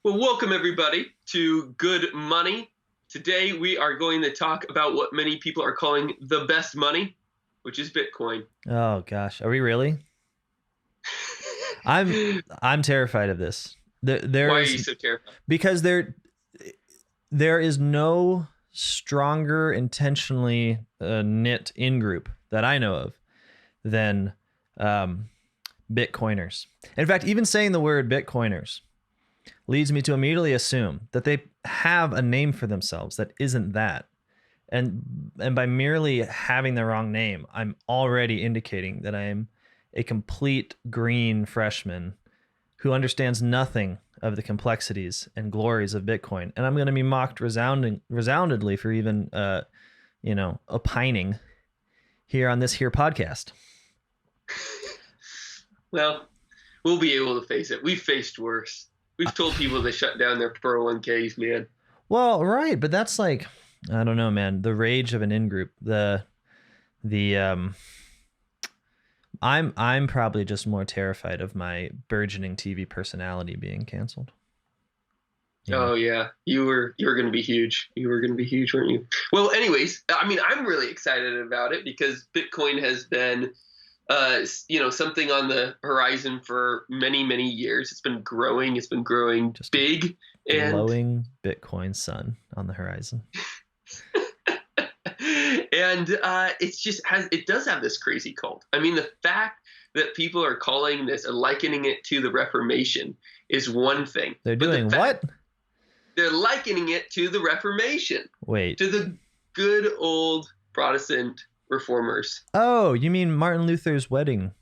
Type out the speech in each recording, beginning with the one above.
Well, welcome everybody to Good Money. Today we are going to talk about what many people are calling the best money, which is Bitcoin. Oh gosh, are we really? I'm terrified of this. Why are you so terrified? Because there is no stronger intentionally knit in group that I know of than Bitcoiners. In fact, even saying the word Bitcoiners leads me to immediately assume that they have a name for themselves that isn't that. And by merely having the wrong name, I'm already indicating that I am a complete green freshman who understands nothing of the complexities and glories of Bitcoin. And I'm going to be mocked resoundingly for even, opining here on this here podcast. Well, we'll be able to face it. We've faced worse. We've told people to shut down their 401ks, man. Well, right, but that's like, I don't know, man. The rage of an in-group. I'm probably just more terrified of my burgeoning TV personality being canceled. Oh yeah, you were going to be huge. You were going to be huge, weren't you? Well, anyways, I mean, I'm really excited about it because Bitcoin has been, something on the horizon for many, many years. It's been growing. It's been growing just big. And glowing Bitcoin sun on the horizon. And it does have this crazy cult. I mean, the fact that people are calling this and likening it to the Reformation is one thing. They're doing what? They're likening it to the Reformation. Wait. To the good old Protestant reformers. Oh, you mean Martin Luther's wedding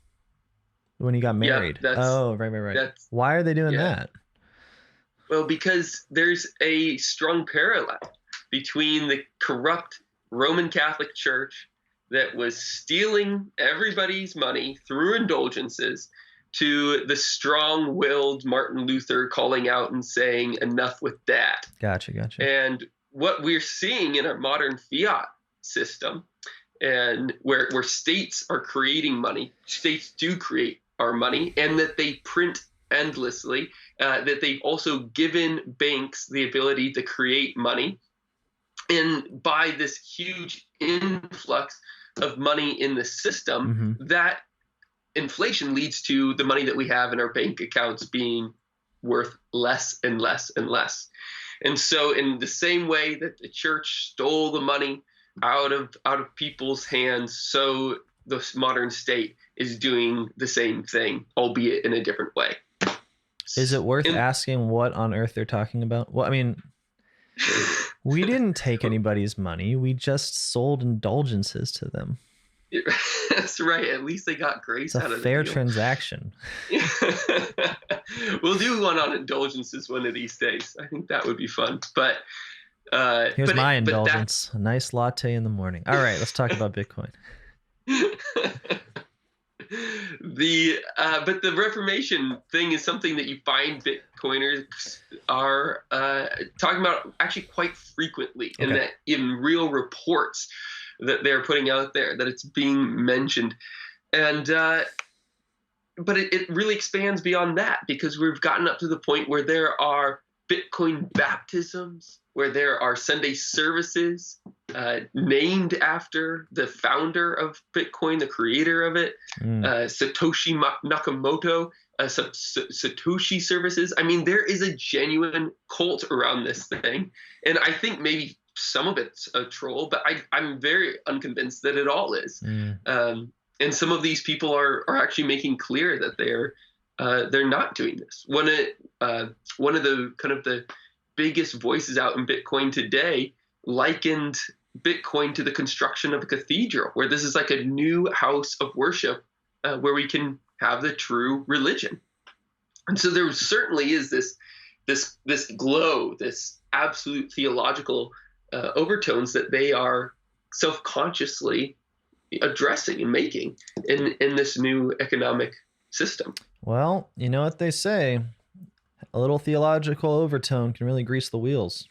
when he got married? Yeah, right. Why are they doing that? Well, because there's a strong parallel between the corrupt Roman Catholic Church that was stealing everybody's money through indulgences to the strong-willed Martin Luther calling out and saying, enough with that. Gotcha. And what we're seeing in our modern fiat system, and where states are creating money, states do create our money, and that they print endlessly, that they've also given banks the ability to create money. And by this huge influx of money in the system, that inflation leads to the money that we have in our bank accounts being worth less and less and less. And so in the same way that the church stole the money out of people's hands, so the modern state is doing the same thing, albeit in a different way. Is it worth asking what on earth they're talking about? Well, I mean, we didn't take anybody's money. We just sold indulgences to them. That's right. At least they got grace out of it. It's a fair transaction. We'll do one on indulgences one of these days. I think that would be fun. But here's my indulgence: a nice latte in the morning. All right, let's talk about Bitcoin. But the Reformation thing is something that you find Bitcoiners are talking about actually quite frequently, and that in real reports that they're putting out there, that it's being mentioned. And but it really expands beyond that, because we've gotten up to the point where there are Bitcoin baptisms, where there are Sunday services named after the founder of Bitcoin, the creator of it, Satoshi Nakamoto, Satoshi services. I mean, there is a genuine cult around this thing. And I think maybe some of it's a troll, but I'm very unconvinced that it all is. And some of these people are actually making clear that they're not doing this. One of the kind of the biggest voices out in Bitcoin today likened Bitcoin to the construction of a cathedral, where this is like a new house of worship where we can have the true religion. And so there certainly is this glow, this absolute theological overtones that they are self-consciously addressing and making in this new economic system. Well, you know what they say, a little theological overtone can really grease the wheels.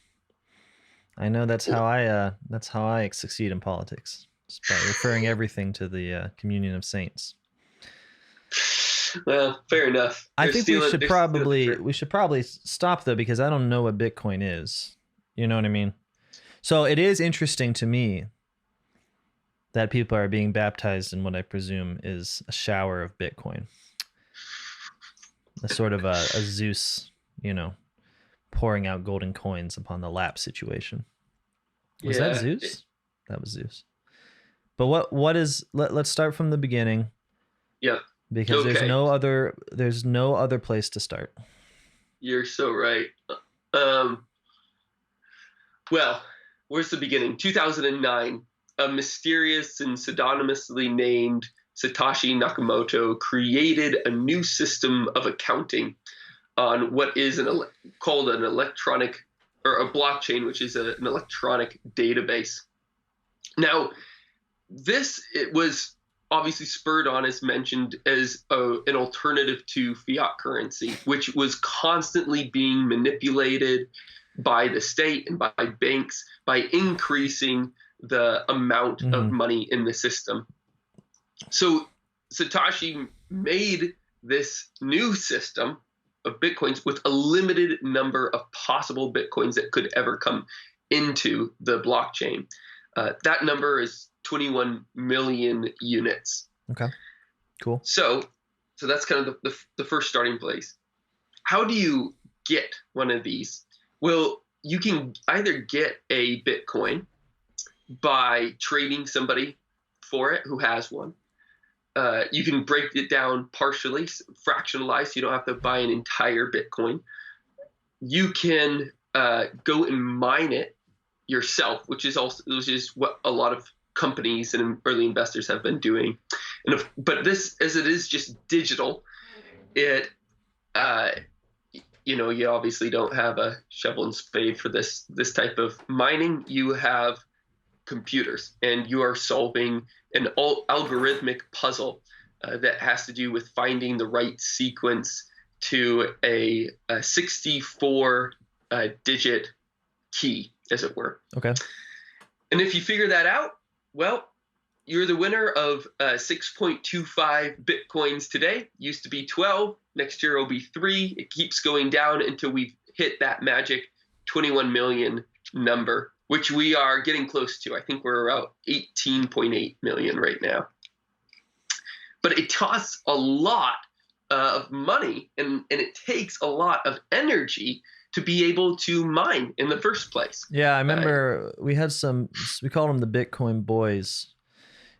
I know that's how I succeed in politics, just by referring everything to the communion of saints. Well, fair enough. I They're think stealing- we should they're stealing probably stop though, because I don't know what Bitcoin is. You know what I mean? So it is interesting to me that people are being baptized in what I presume is a shower of Bitcoin, a sort of a Zeus, pouring out golden coins upon the lap situation. Was that Yeah. Zeus? That was Zeus. But what is? Let's start from the beginning. Yeah. Because there's Okay. no other place to start. You're so right. Well, where's the beginning? 2009, a mysterious and pseudonymously named Satoshi Nakamoto created a new system of accounting on what is called an electronic, or a blockchain, which is an electronic database. Now, it was obviously spurred on, as mentioned, as an alternative to fiat currency, which was constantly being manipulated by the state and by banks by increasing the amount of money in the system. So Satoshi made this new system of Bitcoins with a limited number of possible Bitcoins that could ever come into the blockchain. That number is 21 million units. Okay, cool. So that's kind of the first starting place. How do you get one of these? Well, you can either get a Bitcoin by trading somebody for it who has one. You can break it down partially, fractionalized, so you don't have to buy an entire Bitcoin. You can go and mine it yourself, which is what a lot of companies and early investors have been doing. But this, as it is just digital, it you obviously don't have a shovel and spade for this type of mining. You have computers, and you are solving an algorithmic puzzle that has to do with finding the right sequence to a 64 digit key, as it were. Okay. And if you figure that out, well, you're the winner of 6.25 Bitcoins today. Used to be 12. Next year will be 3. It keeps going down until we've hit that magic 21 million number, which we are getting close to. I think we're about 18.8 million right now. But it costs a lot of money, and it takes a lot of energy to be able to mine in the first place. Yeah, I remember we called them the Bitcoin boys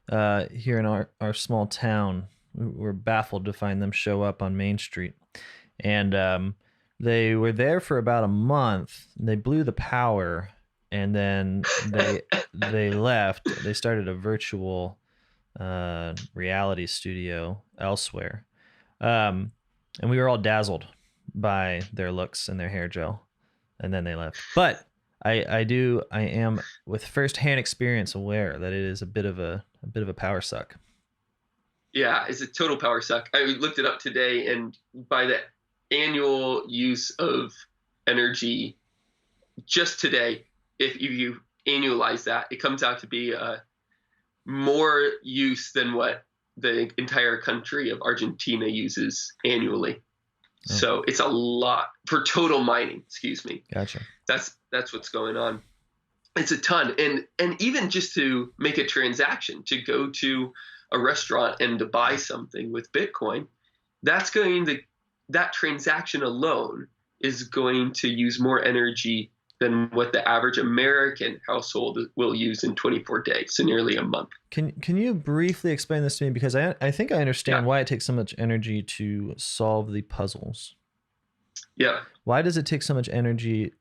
here in our small town. We were baffled to find them show up on Main Street. And they were there for about a month. They blew the power, and then they left. They started a virtual reality studio elsewhere. And we were all dazzled by their looks and their hair gel, and then they left. But I am with firsthand experience aware that it is a bit of a power suck. Yeah, it's a total power suck. I looked it up today, and by the annual use of energy just today, if you annualize that, it comes out to be more use than what the entire country of Argentina uses annually. Oh. So it's a lot for total mining. Excuse me. Gotcha. That's what's going on. It's a ton, and even just to make a transaction, to go to a restaurant and to buy something with Bitcoin, that transaction alone is going to use more energy than what the average American household will use in 24 days, so nearly a month. Can you briefly explain this to me? Because I think I understand why it takes so much energy to solve the puzzles. Yeah. Why does it take so much energy?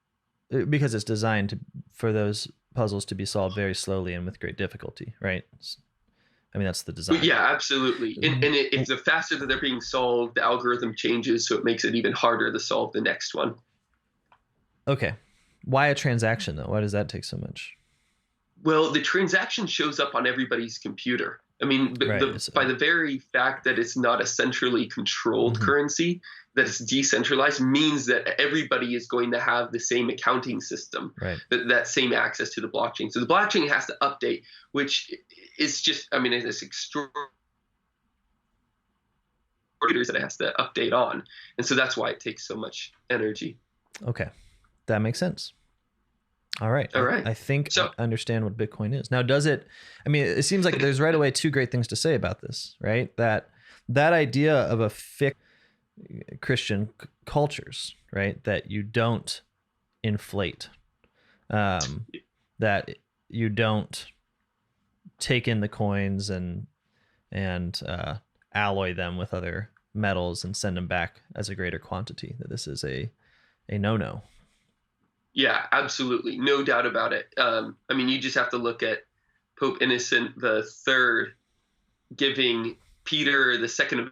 Because it's designed for those puzzles to be solved very slowly and with great difficulty, right? I mean, that's the design. Yeah, absolutely. And if the faster that they're being solved, the algorithm changes, so it makes it even harder to solve the next one. Okay. Why a transaction, though? Why does that take so much? Well, the transaction shows up on everybody's computer. I mean, by the very fact that it's not a centrally controlled currency, that it's decentralized, means that everybody is going to have the same accounting system, right? That same access to the blockchain. So the blockchain has to update, which is just, I mean, it's extraordinary computers that it has to update on. And so that's why it takes so much energy. Okay. That makes sense. All right. All right. I think I understand what Bitcoin is. Now, does it, I mean, it seems like there's right away two great things to say about this, right? That idea of a fixed Christian cultures, right? That you don't inflate, that you don't take in the coins and alloy them with other metals and send them back as a greater quantity, that this is a no-no. Yeah, absolutely. No doubt about it. I mean, you just have to look at Pope Innocent III giving Peter II of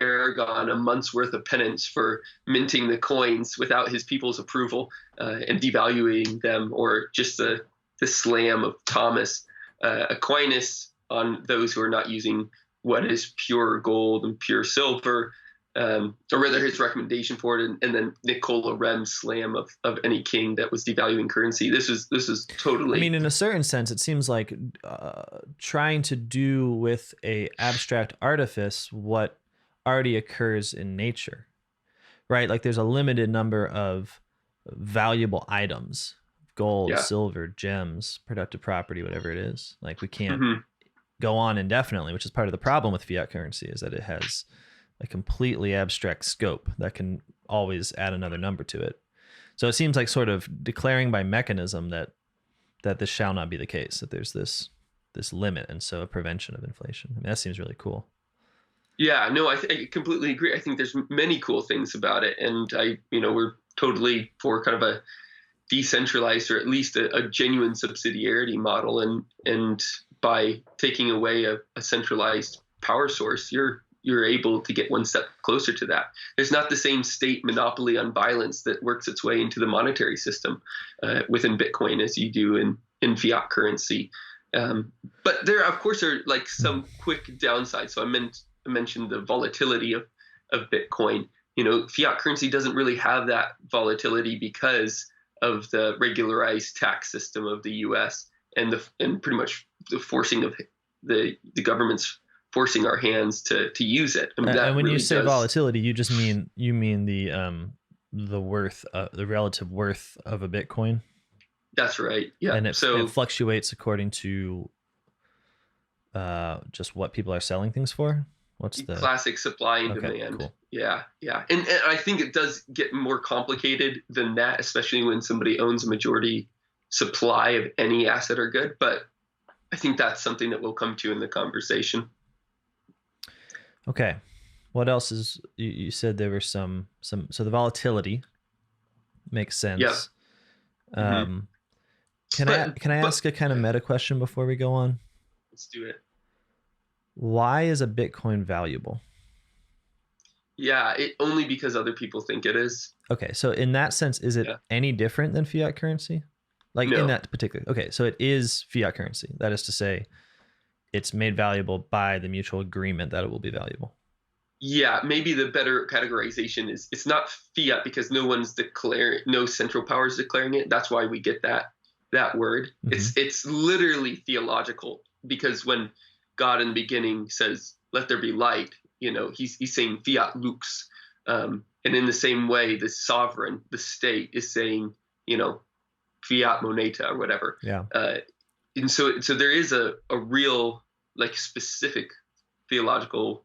Aragon a month's worth of penance for minting the coins without his people's approval, and devaluing them, or just the slam of Thomas Aquinas on those who are not using what is pure gold and pure silver, or rather his recommendation for it, and then Nicola Rem's slam of any king that was devaluing currency. This is totally. I mean, in a certain sense, it seems like trying to do with a abstract artifice what already occurs in nature, right? Like there's a limited number of valuable items, gold, silver, gems, productive property, whatever it is. Like we can't go on indefinitely, which is part of the problem with fiat currency, is that it has a completely abstract scope that can always add another number to it. So it seems like sort of declaring by mechanism that this shall not be the case, that there's this limit, and so a prevention of inflation. I mean, that seems really cool. Yeah, no, I completely agree. I think there's many cool things about it, and we're totally for kind of a decentralized, or at least a genuine subsidiarity model, and by taking away a centralized power source, you're able to get one step closer to that. There's not the same state monopoly on violence that works its way into the monetary system within Bitcoin as you do in fiat currency. But there, of course, are like some quick downsides. So I mentioned the volatility of Bitcoin. Fiat currency doesn't really have that volatility because of the regularized tax system of the U.S. and pretty much the forcing of the government's forcing our hands to use it. I mean, and when really you say volatility, you just mean the worth, the relative worth of a Bitcoin. That's right. Yeah, and it fluctuates according to just what people are selling things for. What's the classic supply and demand? Cool. Yeah. And I think it does get more complicated than that, especially when somebody owns a majority supply of any asset or good. But I think that's something that we'll come to in the conversation. Okay. What else is, you said there were some, so the volatility makes sense. Yep. Can I ask a kind of meta question before we go on? Let's do it. Why is a Bitcoin valuable? Yeah, only because other people think it is. Okay. So in that sense, is it any different than fiat currency? Like No. In that particular, okay. So it is fiat currency. That is to say, it's made valuable by the mutual agreement that it will be valuable. Yeah, maybe the better categorization is it's not fiat because no central power is declaring it. That's why we get that word. It's literally theological, because when God in the beginning says, "Let there be light," he's saying fiat lux, and in the same way, the sovereign, the state, is saying, fiat moneta or whatever. Yeah. And so there is a real specific theological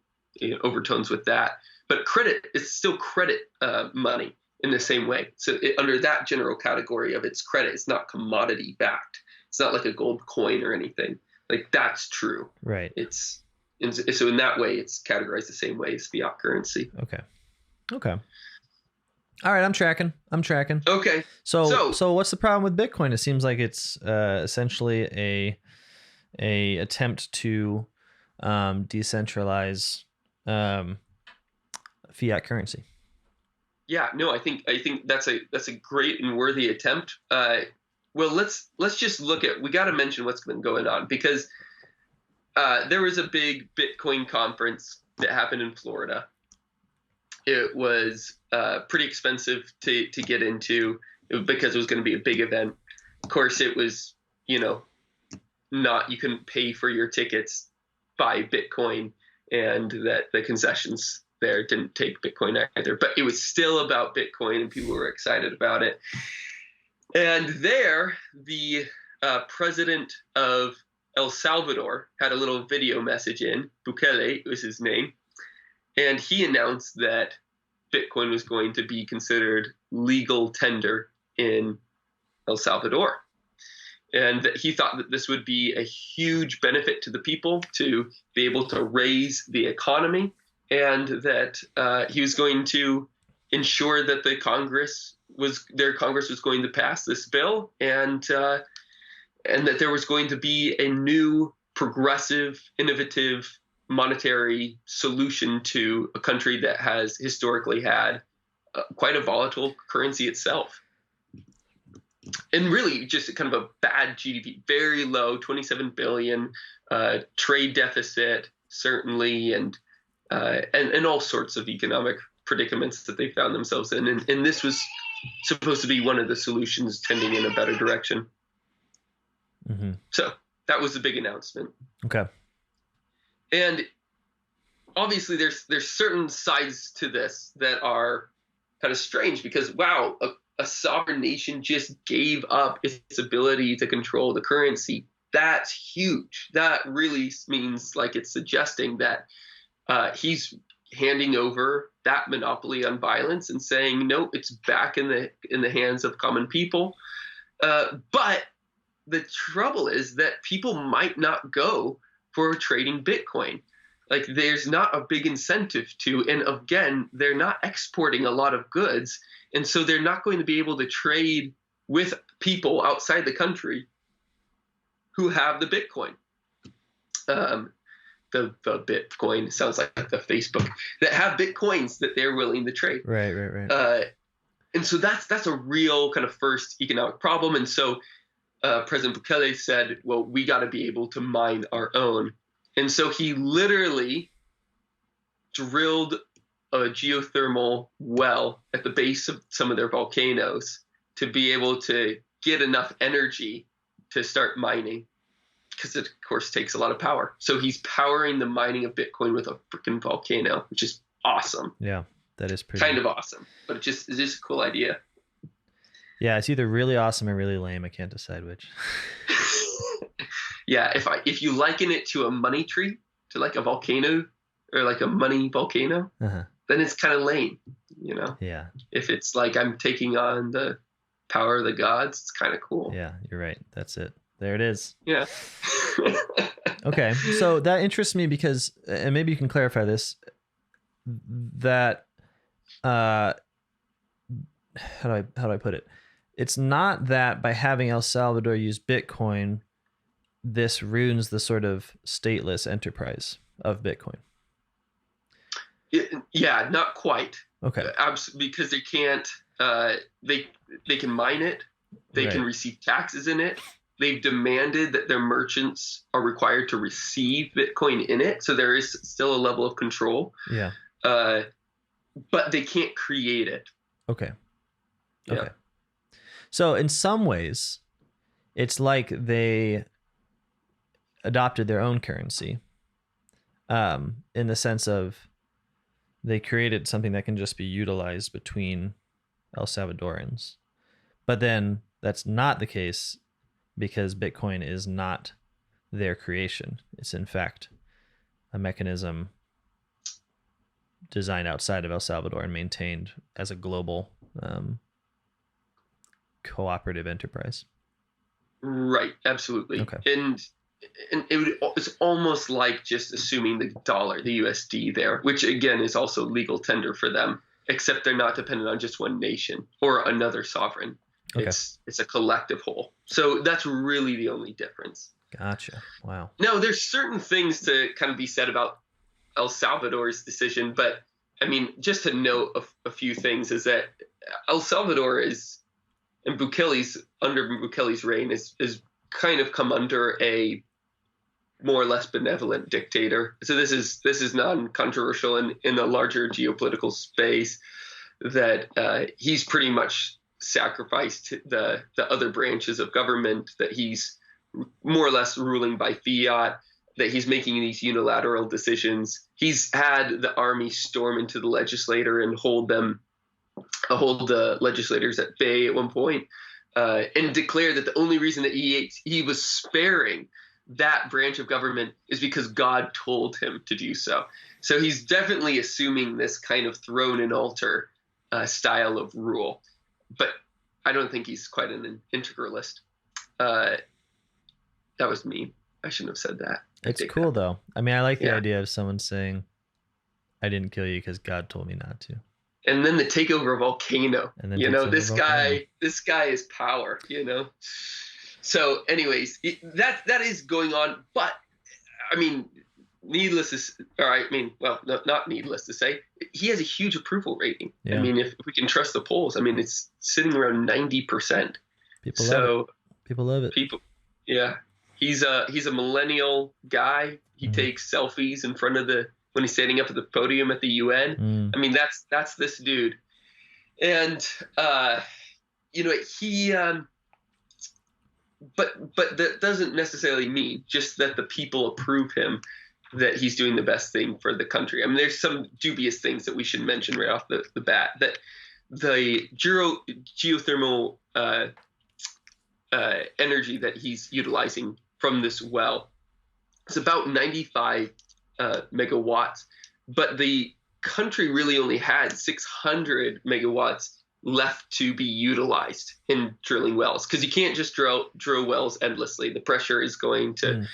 overtones with that, but credit is still credit money in the same way. So under that general category of its credit, it's not commodity backed. It's not like a gold coin or anything. Like that's true. Right. So in that way, it's categorized the same way as fiat currency. Okay. All right, I'm tracking. Okay. So what's the problem with Bitcoin? It seems like it's essentially a attempt to decentralize fiat currency. Yeah, no, I think that's a great and worthy attempt. Well, let's just look at, we got to mention what's been going on, because there was a big Bitcoin conference that happened in Florida. It was pretty expensive to get into because it was going to be a big event. Of course, it was, you couldn't pay for your tickets by Bitcoin, and that the concessions there didn't take Bitcoin either, but it was still about Bitcoin and people were excited about it. And there, the president of El Salvador had a little video message in. Bukele was his name. And he announced that Bitcoin was going to be considered legal tender in El Salvador. And that he thought that this would be a huge benefit to the people to be able to raise the economy, and that he was going to ensure that their Congress was going to pass this bill, and that there was going to be a new progressive, innovative monetary solution to a country that has historically had quite a volatile currency itself. And really just kind of a bad GDP, very low, 27 billion, trade deficit, certainly, and all sorts of economic predicaments that they found themselves in. And this was supposed to be one of the solutions tending in a better direction. Mm-hmm. So that was the big announcement. Okay. And obviously there's certain sides to this that are kind of strange because, wow, a sovereign nation just gave up its ability to control the currency. That's huge. That really means like it's suggesting that he's handing over that monopoly on violence and saying, no, it's back in the hands of common people. But the trouble is that people might not go for trading Bitcoin. Like there's not a big incentive to, and again, they're not exporting a lot of goods. And so they're not going to be able to trade with people outside the country who have the Bitcoin. The Bitcoin sounds like the Facebook that have Bitcoins that they're willing to trade. Right. And so that's a real kind of first economic problem. And so President Bukele said, well, we got to be able to mine our own. And so he literally drilled a geothermal well at the base of some of their volcanoes to be able to get enough energy to start mining, because it, of course, takes a lot of power. So he's powering the mining of Bitcoin with a freaking volcano, which is awesome. Yeah, that is pretty kind of awesome, but it's just a cool idea. Yeah, it's either really awesome or really lame. I can't decide which. Yeah, if you liken it to a money tree, to like a volcano or like a money volcano, then it's kind of lame, you know? Yeah. If it's like I'm taking on the power of the gods, it's kind of cool. Yeah, you're right. That's it. There it is. Yeah. Okay, so that interests me because, and maybe you can clarify this, that how do I put it? It's not that by having El Salvador use Bitcoin, this ruins the sort of stateless enterprise of Bitcoin. Yeah, not quite. Okay. Because they can't. They can mine it. They can receive taxes in it. They've demanded that their merchants are required to receive Bitcoin in it, so there is still a level of control. Yeah. But they can't create it. Okay. Yeah. Okay. So in some ways, it's like they adopted their own currency, in the sense of they created something that can just be utilized between El Salvadorans. But then that's not the case because Bitcoin is not their creation. It's in fact a mechanism designed outside of El Salvador and maintained as a global cooperative enterprise. Right, absolutely. Okay. And it's almost like just assuming the dollar, the USD there, which again is also legal tender for them, except they're not dependent on just one nation or another sovereign. Okay. It's a collective whole. So that's really the only difference. Gotcha. Wow. Now, there's certain things to kind of be said about El Salvador's decision, but I mean, just to note a few things is that El Salvador is, and under Bukele's reign is kind of come under a more or less benevolent dictator. So this is non-controversial in the larger geopolitical space that he's pretty much sacrificed the other branches of government, that he's more or less ruling by fiat. that he's making these unilateral decisions. He's had the army storm into the legislature and hold the legislators at bay at one point, and declare that the only reason that he was sparing that branch of government is because God told him to do so. So he's definitely assuming this kind of throne and altar style of rule. But I don't think he's quite an integralist. That was me. I shouldn't have said that. It's cool though. I mean, I like the idea of someone saying, I didn't kill you because God told me not to. And then the takeover of Volcano. And then this guy is power, So anyways, that is going on. But I mean, not needless to say, he has a huge approval rating. Yeah. I mean, if we can trust the polls, I mean, it's sitting around 90%. People love it. Yeah. He's a millennial guy. He takes selfies in front of when he's standing up at the podium at the UN. I mean, that's this dude. And he but that doesn't necessarily mean just that the people approve him, that he's doing the best thing for the country. I mean, there's some dubious things that we should mention right off the bat, that the geothermal energy that he's utilizing from this well is about 95 megawatts, but the country really only had 600 megawatts left to be utilized in drilling wells, because you can't just drill wells endlessly. The pressure is going to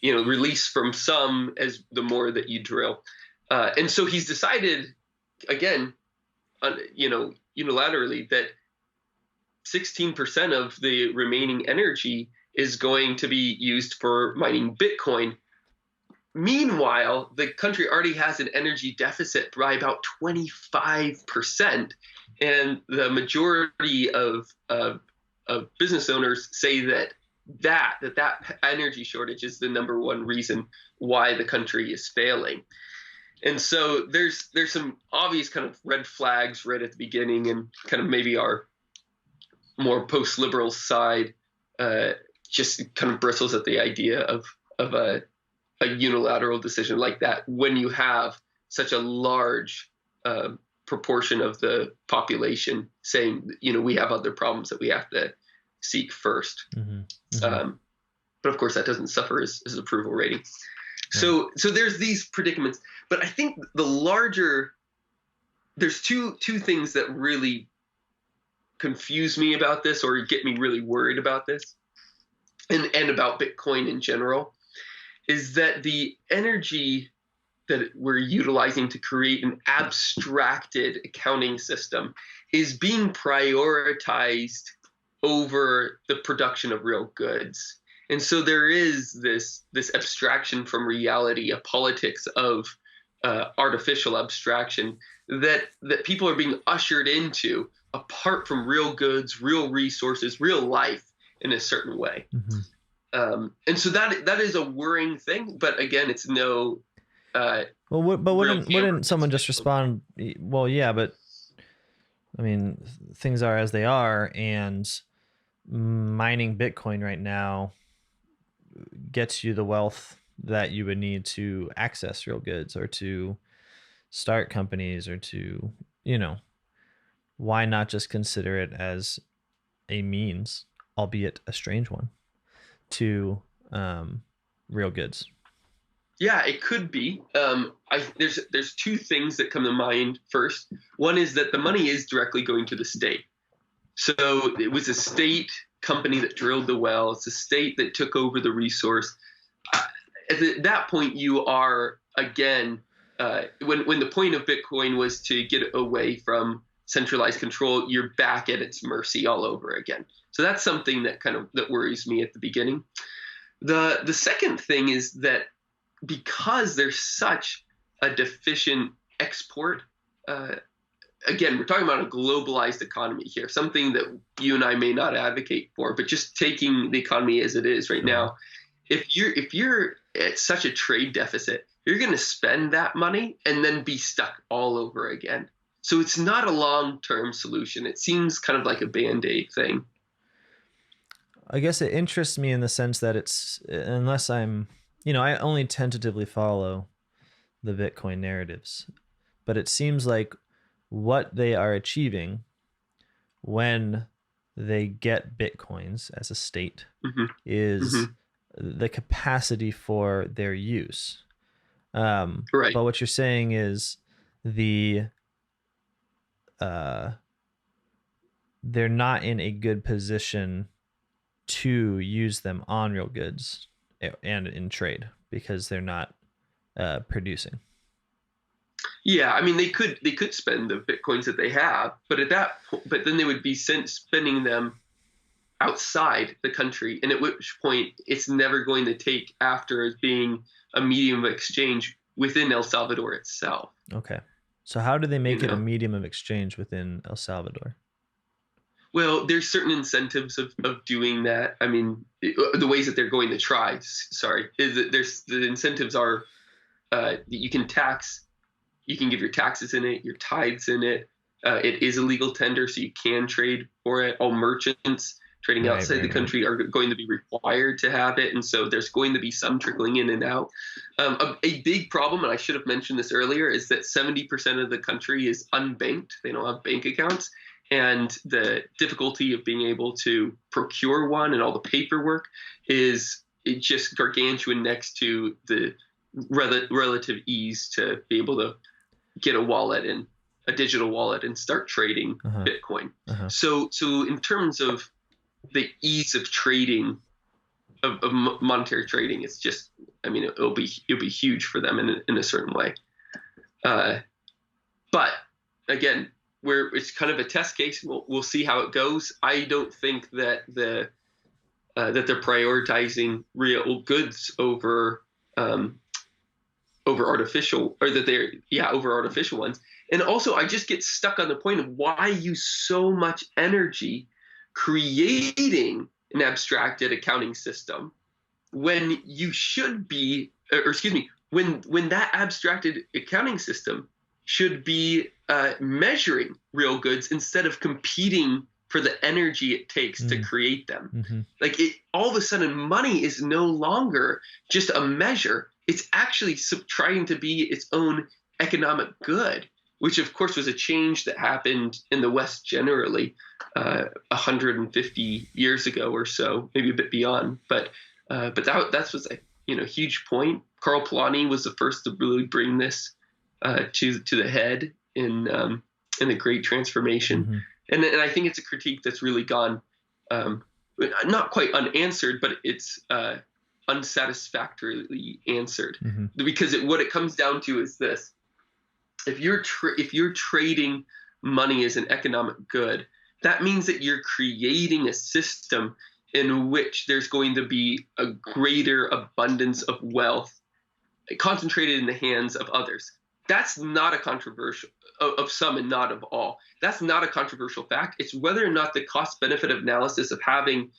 release from some as the more that you drill, and so he's decided again unilaterally that 16% of the remaining energy is going to be used for mining Bitcoin. Meanwhile, the country already has an energy deficit by about 25%, and the majority of business owners say that energy shortage is the number one reason why the country is failing. And so there's some obvious kind of red flags right at the beginning, and kind of maybe our more post-liberal side just kind of bristles at the idea of a unilateral decision like that when you have such a large proportion of the population saying, we have other problems that we have to seek first. But of course, that doesn't suffer his approval rating. So there's these predicaments. But I think there's two things that really confuse me about this, or get me really worried about this, and about Bitcoin in general, is that the energy that we're utilizing to create an abstracted accounting system is being prioritized over the production of real goods. And so there is this abstraction from reality, a politics of artificial abstraction that people are being ushered into, apart from real goods, real resources, real life in a certain way. And so that is a worrying thing. But again, it's no. Wouldn't someone just respond? Well, yeah, but I mean, things are as they are, and mining Bitcoin right now gets you the wealth that you would need to access real goods, or to start companies, or to, why not just consider it as a means, albeit a strange one, to real goods? Yeah, it could be. There's two things that come to mind. First, one is that the money is directly going to the state. So it was a state company that drilled the well. It's a state that took over the resource. At that point, you are, again, when the point of Bitcoin was to get away from centralized control, you're back at its mercy all over again. So that's something that worries me at the beginning. The second thing is that because there's such a deficient export, again, we're talking about a globalized economy here, something that you and I may not advocate for, but just taking the economy as it is right now, if you're at such a trade deficit, you're going to spend that money and then be stuck all over again. So it's not a long-term solution. It seems kind of like a Band-Aid thing. I guess it interests me in the sense that it's, unless I'm I only tentatively follow the Bitcoin narratives, but it seems like what they are achieving when they get Bitcoins as a state Hmm. Hmm. is the capacity for their use. Right. But what you're saying is the uh, they're not in a good position to use them on real goods and in trade because they're not producing. Yeah, I mean they could spend the bitcoins that they have, but but then they would be spending them outside the country, and at which point it's never going to take after as being a medium of exchange within El Salvador itself. Okay. So how do they You make it a know, medium of exchange within El Salvador? well, there's certain incentives of doing that. I mean, the ways that they're going to try. Sorry, is that there's the incentives are that you can tax, you can give your taxes in it, your tithes in it. It is a legal tender, so you can trade for it. All merchants trading Right, outside right, the right. country are going to be required to have it, and so there's going to be some trickling in and out. A big problem, and I should have mentioned this earlier, is that 70% of the country is unbanked. They don't have bank accounts, and the difficulty of being able to procure one and all the paperwork is just gargantuan next to the relative ease to be able to get a wallet and a digital wallet and start trading Uh-huh. Bitcoin. Uh-huh. So in terms of the ease of trading of monetary trading, it's just, I mean, it'll be huge for them in a certain way. But again, it's kind of a test case. We'll see how it goes. I don't think that that they're prioritizing real goods over artificial, or that they're over artificial ones. And also I just get stuck on the point of why use so much energy creating an abstracted accounting system when you should be, or excuse me, when that abstracted accounting system should be measuring real goods instead of competing for the energy it takes to create them. Mm-hmm. Like all of a sudden, money is no longer just a measure. It's actually trying to be its own economic good, which of course was a change that happened in the West generally 150 years ago or so, maybe a bit beyond. But that was a huge point. Karl Polanyi was the first to really bring this to the head in the Great Transformation. Mm-hmm. And I think it's a critique that's really gone not quite unanswered, but it's unsatisfactorily answered. Mm-hmm. Because what it comes down to is this: if you're trading money as an economic good, that means that you're creating a system in which there's going to be a greater abundance of wealth concentrated in the hands of others. That's not a controversial of some and not of all. That's not a controversial fact. It's whether or not the cost benefit analysis of having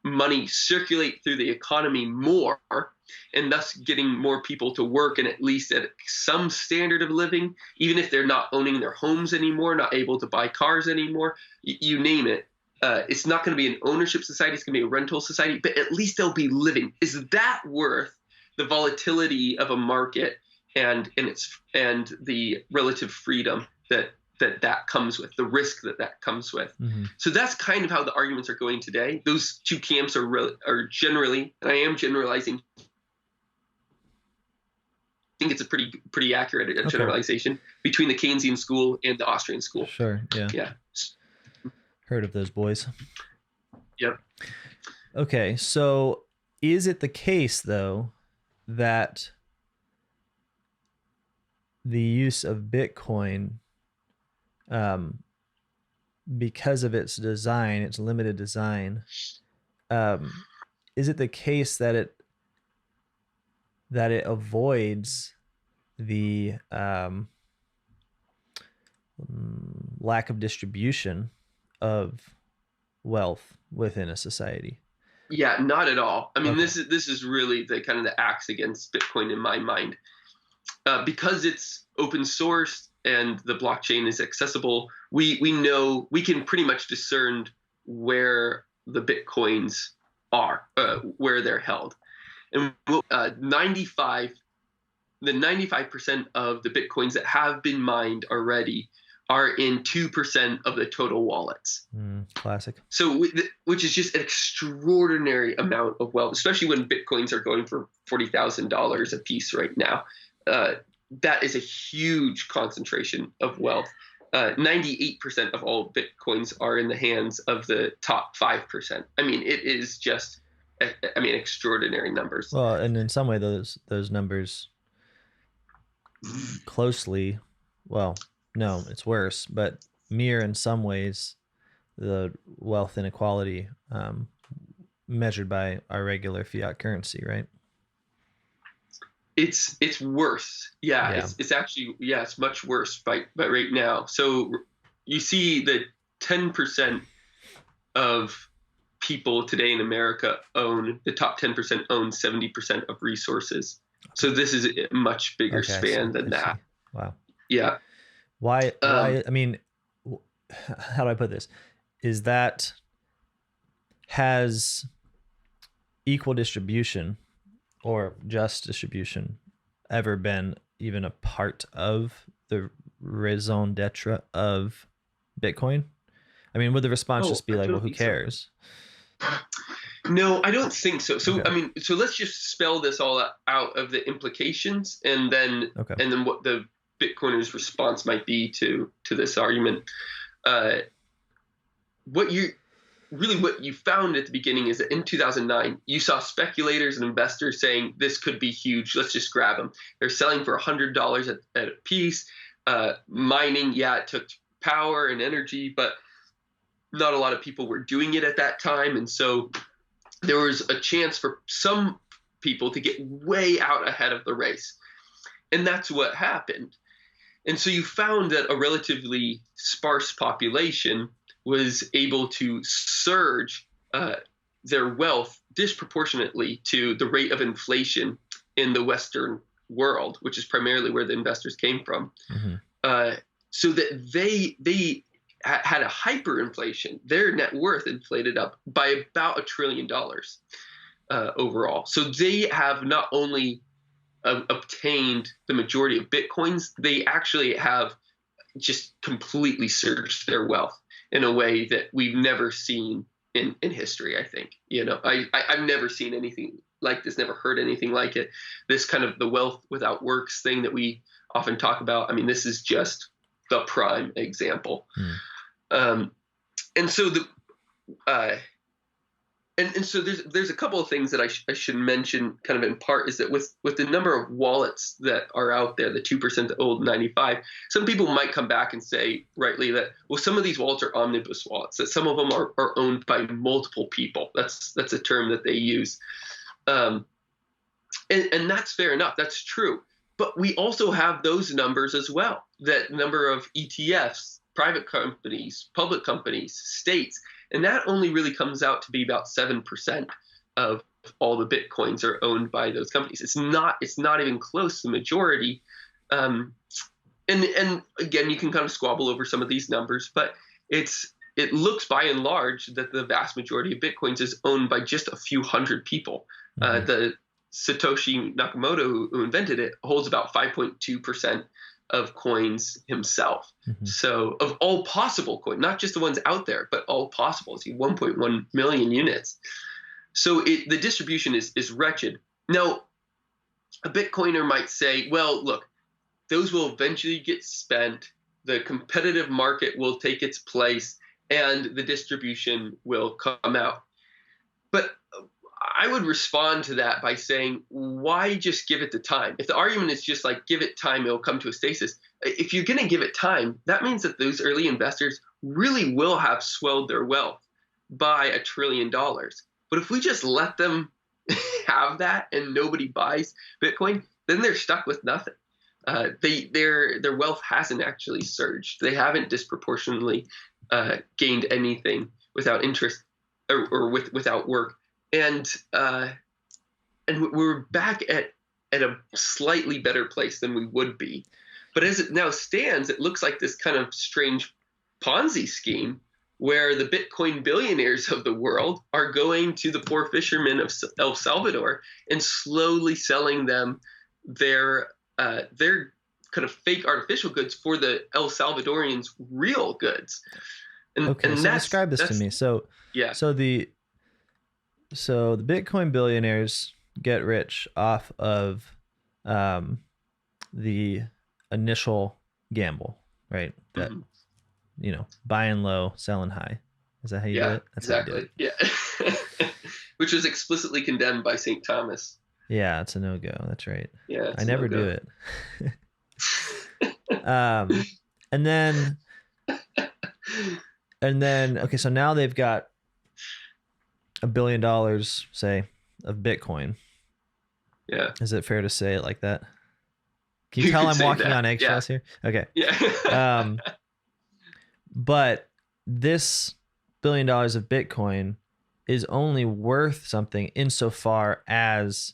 money circulate through the economy more, and thus getting more people to work and at least at some standard of living, even if they're not owning their homes anymore, not able to buy cars anymore, you name it. It's not going to be an ownership society. It's going to be a rental society, but at least they'll be living. Is that worth the volatility of a market and the relative freedom that comes with, the risk that comes with? Mm-hmm. So that's kind of how the arguments are going today. Those two camps are generally, and I am generalizing, I think it's a pretty accurate generalization between the Keynesian school and the Austrian school. Sure. Yeah. Yeah. Heard of those boys. Yep. Okay. So is it the case though that the use of Bitcoin, because of its design, its limited design, is it the case that it avoids the lack of distribution of wealth within a society? Yeah, not at all. I mean, Okay. this is really the kind of the axe against Bitcoin in my mind, because it's open source and the blockchain is accessible. We know, we can pretty much discern where the Bitcoins are, where they're held. And 95 the 95% of the Bitcoins that have been mined already are in 2% of the total wallets. Classic. So, which is just an extraordinary amount of wealth, especially when Bitcoins are going for $40,000 a piece right now. That is a huge concentration of wealth. 98% of all Bitcoins are in the hands of the top 5%. I mean, it is just, extraordinary numbers. Well, and in some way, those numbers closely, well, no, it's worse, but mirror in some ways the wealth inequality measured by our regular fiat currency, right? It's worse. Yeah. It's actually, it's much worse by right now. So you see that 10% of people today in America the top 10% own 70% of resources. So this is a much bigger span than that. Wow. Yeah. Why, I mean, how do I put this? Is that has equal distribution or just distribution ever been even a part of the raison d'etre of Bitcoin? I mean, would the response just be like, well, who cares? No, I don't think so. So, okay. So let's just spell this all out of the implications and then what the Bitcoiners' response might be to this argument. What you found at the beginning is that in 2009, you saw speculators and investors saying this could be huge. Let's just grab them. They're selling for $100 at a piece. Mining, it took power and energy, but not a lot of people were doing it at that time. And so there was a chance for some people to get way out ahead of the race. And that's what happened. And so you found that a relatively sparse population was able to surge their wealth disproportionately to the rate of inflation in the Western world, which is primarily where the investors came from. Mm-hmm. So that they had a hyperinflation. Their net worth inflated up by about $1 trillion overall. So they have not only obtained the majority of Bitcoins, they actually have just completely surged their wealth in a way that we've never seen in history, I think. I've never seen anything like this, never heard anything like it. This kind of the wealth without works thing that we often talk about. I mean, this is just the prime example. And so so there's a couple of things that I should mention kind of in part is that with the number of wallets that are out there, the 2% that own 95, some people might come back and say rightly that, well, some of these wallets are omnibus wallets, that some of them are owned by multiple people. That's a term that they use. And that's fair enough. That's true. But we also have those numbers as well, that number of ETFs, private companies, public companies, states, and that only really comes out to be about 7% of all the Bitcoins are owned by those companies. It's not even close to the majority. And again, you can kind of squabble over some of these numbers, but it looks by and large that the vast majority of Bitcoins is owned by just a few hundred people. Mm-hmm. The Satoshi Nakamoto, who invented it, holds about 5.2% of coins himself. Mm-hmm. So of all possible coins, not just the ones out there, but all possible, it's 1.1 million units. So the distribution is wretched. Now, a Bitcoiner might say, well, look, those will eventually get spent, the competitive market will take its place, and the distribution will come out. But I would respond to that by saying, why just give it the time? If the argument is just like, give it time, it'll come to a stasis. If you're going to give it time, that means that those early investors really will have swelled their wealth by $1 trillion. But if we just let them have that and nobody buys Bitcoin, then they're stuck with nothing. Their wealth hasn't actually surged. They haven't disproportionately gained anything without interest or without work. And we're back at a slightly better place than we would be. But as it now stands, it looks like this kind of strange Ponzi scheme where the Bitcoin billionaires of the world are going to the poor fishermen of El Salvador and slowly selling them their kind of fake artificial goods for the El Salvadorians' real goods. And so describe this to me. So yeah. So the Bitcoin billionaires get rich off of the initial gamble, right? That buying low, selling high. Is that how you do it? That's exactly. Yeah. Which was explicitly condemned by St. Thomas. Yeah, it's a no-go. That's right. Yeah, I never do it. And then okay, so now they've got $1 billion, say, of Bitcoin. Yeah. Is it fair to say it like that? Can you tell I'm walking on eggshells here? Okay. Yeah. But this $1 billion of Bitcoin is only worth something insofar as,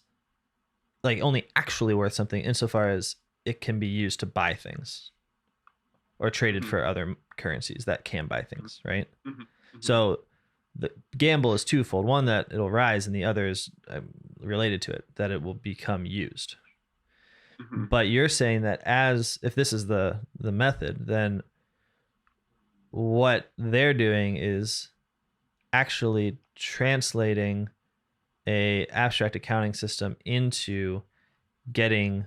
like, only actually worth something insofar as it can be used to buy things or traded for other currencies that can buy things, right? So the gamble is twofold. One, that it'll rise, and the other is related to it, that it will become used. But you're saying that if this is the method, then what they're doing is actually translating a abstract accounting system into getting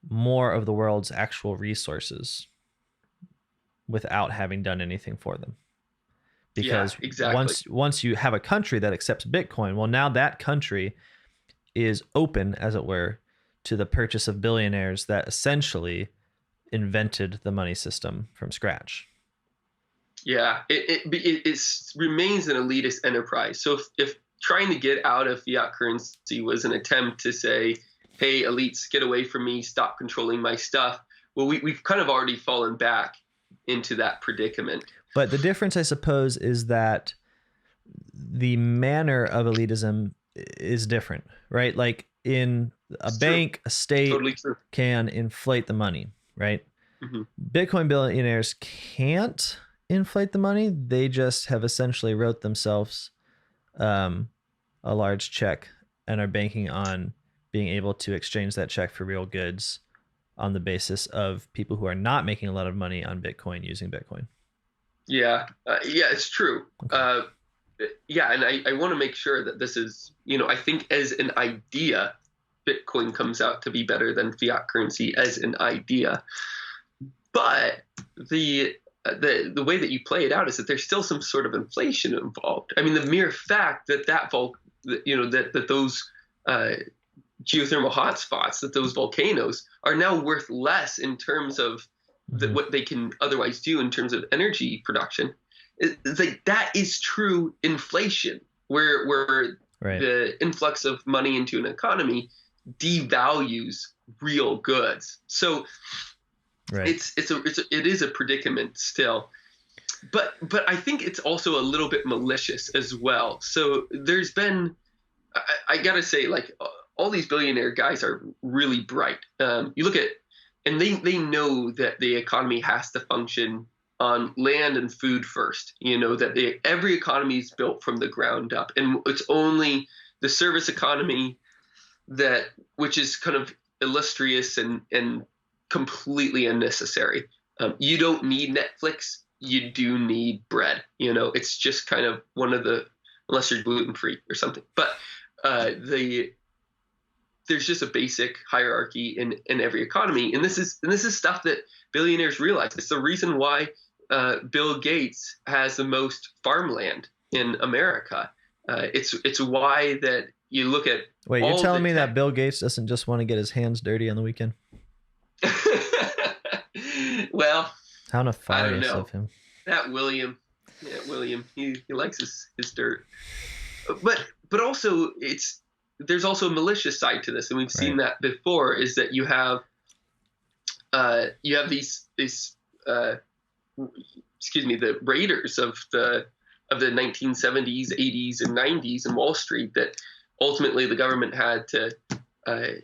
more of the world's actual resources without having done anything for them. Because once you have a country that accepts Bitcoin, well, now that country is open, as it were, to the purchase of billionaires that essentially invented the money system from scratch. Yeah, it remains an elitist enterprise. So if trying to get out of fiat currency was an attempt to say, hey, elites, get away from me, stop controlling my stuff, well, we've kind of already fallen back into that predicament. But the difference, I suppose, is that the manner of elitism is different, right? Like in a bank, a state can inflate the money, right? Bitcoin billionaires can't inflate the money. They just have essentially wrote themselves a large check and are banking on being able to exchange that check for real goods on the basis of people who are not making a lot of money on Bitcoin using Bitcoin. Yeah, it's true. Okay. And I want to make sure that this is, I think as an idea, Bitcoin comes out to be better than fiat currency as an idea. But the way that you play it out is that there's still some sort of inflation involved. I mean, the mere fact that that those geothermal hotspots, that those volcanoes are now worth less in terms of what they can otherwise do in terms of energy production, it's like that is true inflation, where the influx of money into an economy devalues real goods. So it is a predicament still, but I think it's also a little bit malicious as well. So there's been, I gotta say, like, all these billionaire guys are really bright. You look at, and they know that the economy has to function on land and food first. That every economy is built from the ground up, and it's only the service economy which is kind of illustrious and completely unnecessary. You don't need Netflix. You do need bread. It's just kind of one of the, unless you're gluten free or something. But there's just a basic hierarchy in every economy, and this is stuff that billionaires realize. It's the reason why Bill Gates has the most farmland in America. It's why that you look at. Wait, you're telling me that Bill Gates doesn't just want to get his hands dirty on the weekend? Well, how nefarious of him. That William, he likes his dirt. But also there's also a malicious side to this, and we've seen that before. Is that you have these the raiders of the 1970s, 80s, and 90s in Wall Street that ultimately the government had to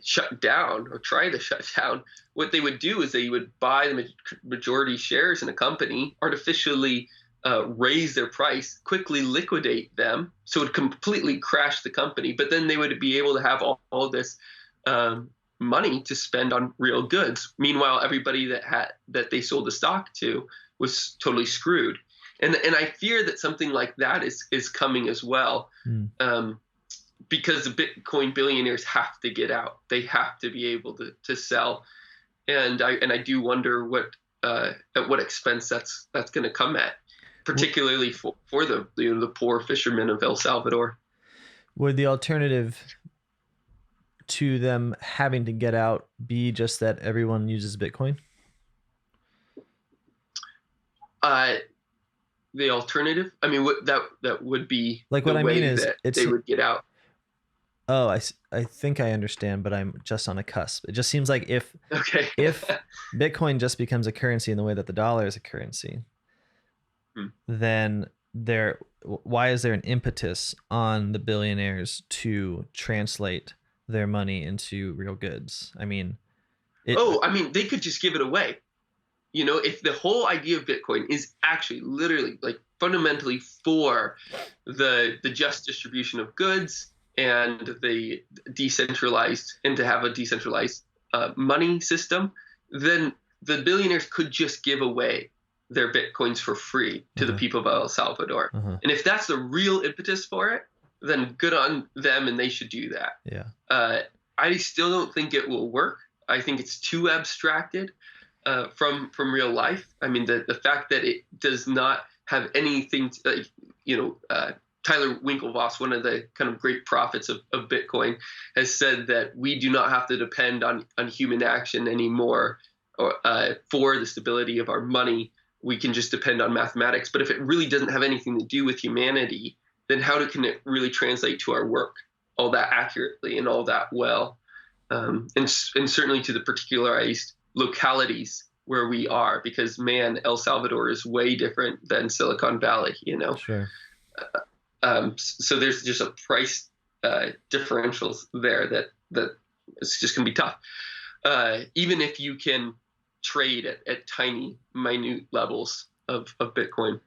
shut down or try to shut down. What they would do is they would buy the majority shares in a company, artificially raise their price, quickly liquidate them, so it would completely crash the company. But then they would be able to have all this money to spend on real goods. Meanwhile, everybody that they sold the stock to was totally screwed. And I fear that something like that is coming as well, because the Bitcoin billionaires have to get out. They have to be able to sell, and I do wonder at what expense that's going to come at, particularly for the poor fishermen of El Salvador. Would the alternative to them having to get out be just that everyone uses Bitcoin? The alternative, I mean, that would be like what I mean is they would get out. Oh, I think I understand, but I'm just on a cusp. It just seems like if Bitcoin just becomes a currency in the way that the dollar is a currency, then why is there an impetus on the billionaires to translate their money into real goods? I mean, they could just give it away. If the whole idea of Bitcoin is actually literally, like, fundamentally for the just distribution of goods and the decentralized, and to have a decentralized money system, then the billionaires could just give away their Bitcoins for free to the people of El Salvador. And if that's the real impetus for it, then good on them, and they should do that. Yeah. I still don't think it will work. I think it's too abstracted from real life. I mean, the fact that it does not have anything Tyler Winklevoss, one of the kind of great prophets of Bitcoin, has said that we do not have to depend on human action anymore for the stability of our money. We can just depend on mathematics. But if it really doesn't have anything to do with humanity, then how can it really translate to our work all that accurately and all that well? And certainly to the particularized localities where we are, because man, El Salvador is way different than Silicon Valley, Sure. So there's just a price differentials there that it's just gonna be tough, even if you can trade at tiny, minute levels of Bitcoin.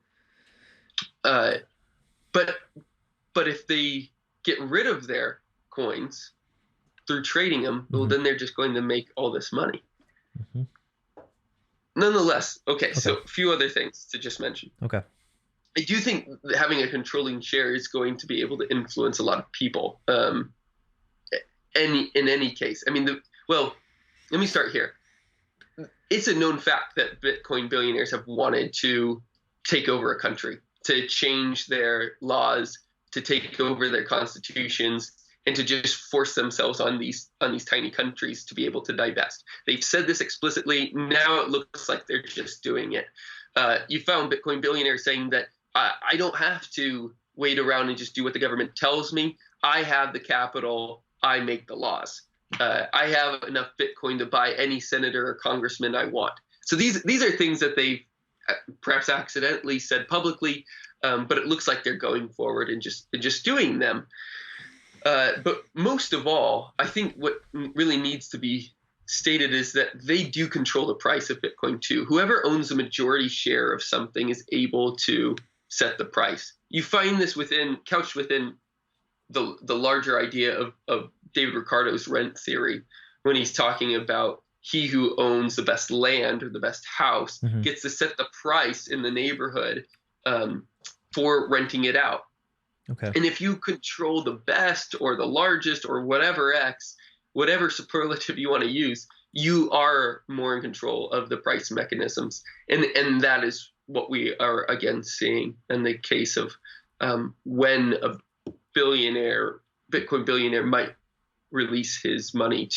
But if they get rid of their coins through trading them, well, then they're just going to make all this money. Nonetheless, okay, so a few other things to just mention. Okay. I do think that having a controlling share is going to be able to influence a lot of people. In any case, I mean, let me start here. It's a known fact that Bitcoin billionaires have wanted to take over a country, to change their laws, to take over their constitutions, and to just force themselves on these tiny countries to be able to divest. They've said this explicitly. Now it looks like they're just doing it. You found Bitcoin billionaires saying that I don't have to wait around and just do what the government tells me. I have the capital. I make the laws. I have enough Bitcoin to buy any senator or congressman I want. So these are things that they've perhaps accidentally said publicly, but it looks like they're going forward and just doing them. But most of all, I think what really needs to be stated is that they do control the price of Bitcoin too. Whoever owns a majority share of something is able to set the price. You find this couched within the larger idea of David Ricardo's rent theory, when he's talking about he who owns the best land or the best house gets to set the price in the neighborhood for renting it out. Okay. And if you control the best or the largest or whatever superlative you want to use, you are more in control of the price mechanisms. And that is what we are again seeing in the case of when a Bitcoin billionaire might release his money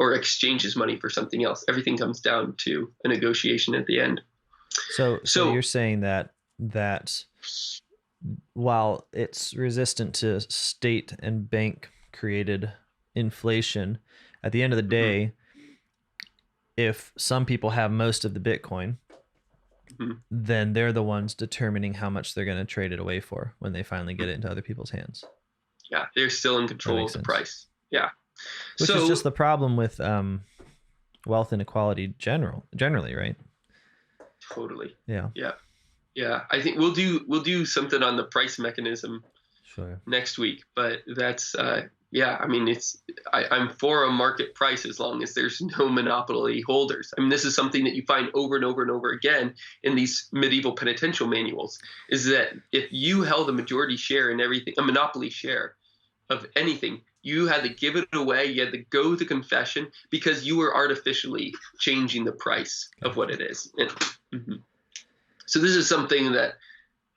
or exchange his money for something else. Everything comes down to a negotiation at the end. So you're saying that while it's resistant to state and bank created inflation, at the end of the day, if some people have most of the Bitcoin, then they're the ones determining how much they're going to trade it away for when they finally get it into other people's hands. Yeah, they're still in control of the price. Yeah. Which is just the problem with wealth inequality generally, right? Totally. Yeah. Yeah. Yeah, I think we'll do something on the price mechanism Sure. next week, but that's yeah. I mean, I'm for a market price as long as there's no monopoly holders. I mean, this is something that you find over and over and over again in these medieval penitential manuals. Is that if you held a majority share in everything, a monopoly share of anything, you had to give it away. You had to go to confession because you were artificially changing the price of what it is. Mhm. So this is something that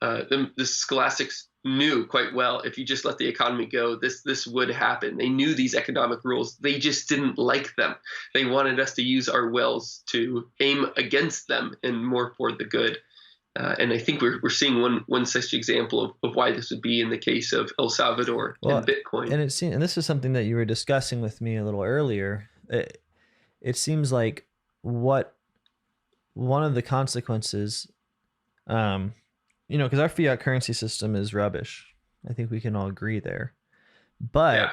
the scholastics knew quite well. If you just let the economy go, this would happen. They knew these economic rules. They just didn't like them. They wanted us to use our wills to aim against them and more for the good. And I think we're seeing one such example of why this would be in the case of El Salvador and Bitcoin. And this is something that you were discussing with me a little earlier. It seems like one of the consequences, because our fiat currency system is rubbish. I think we can all agree there. But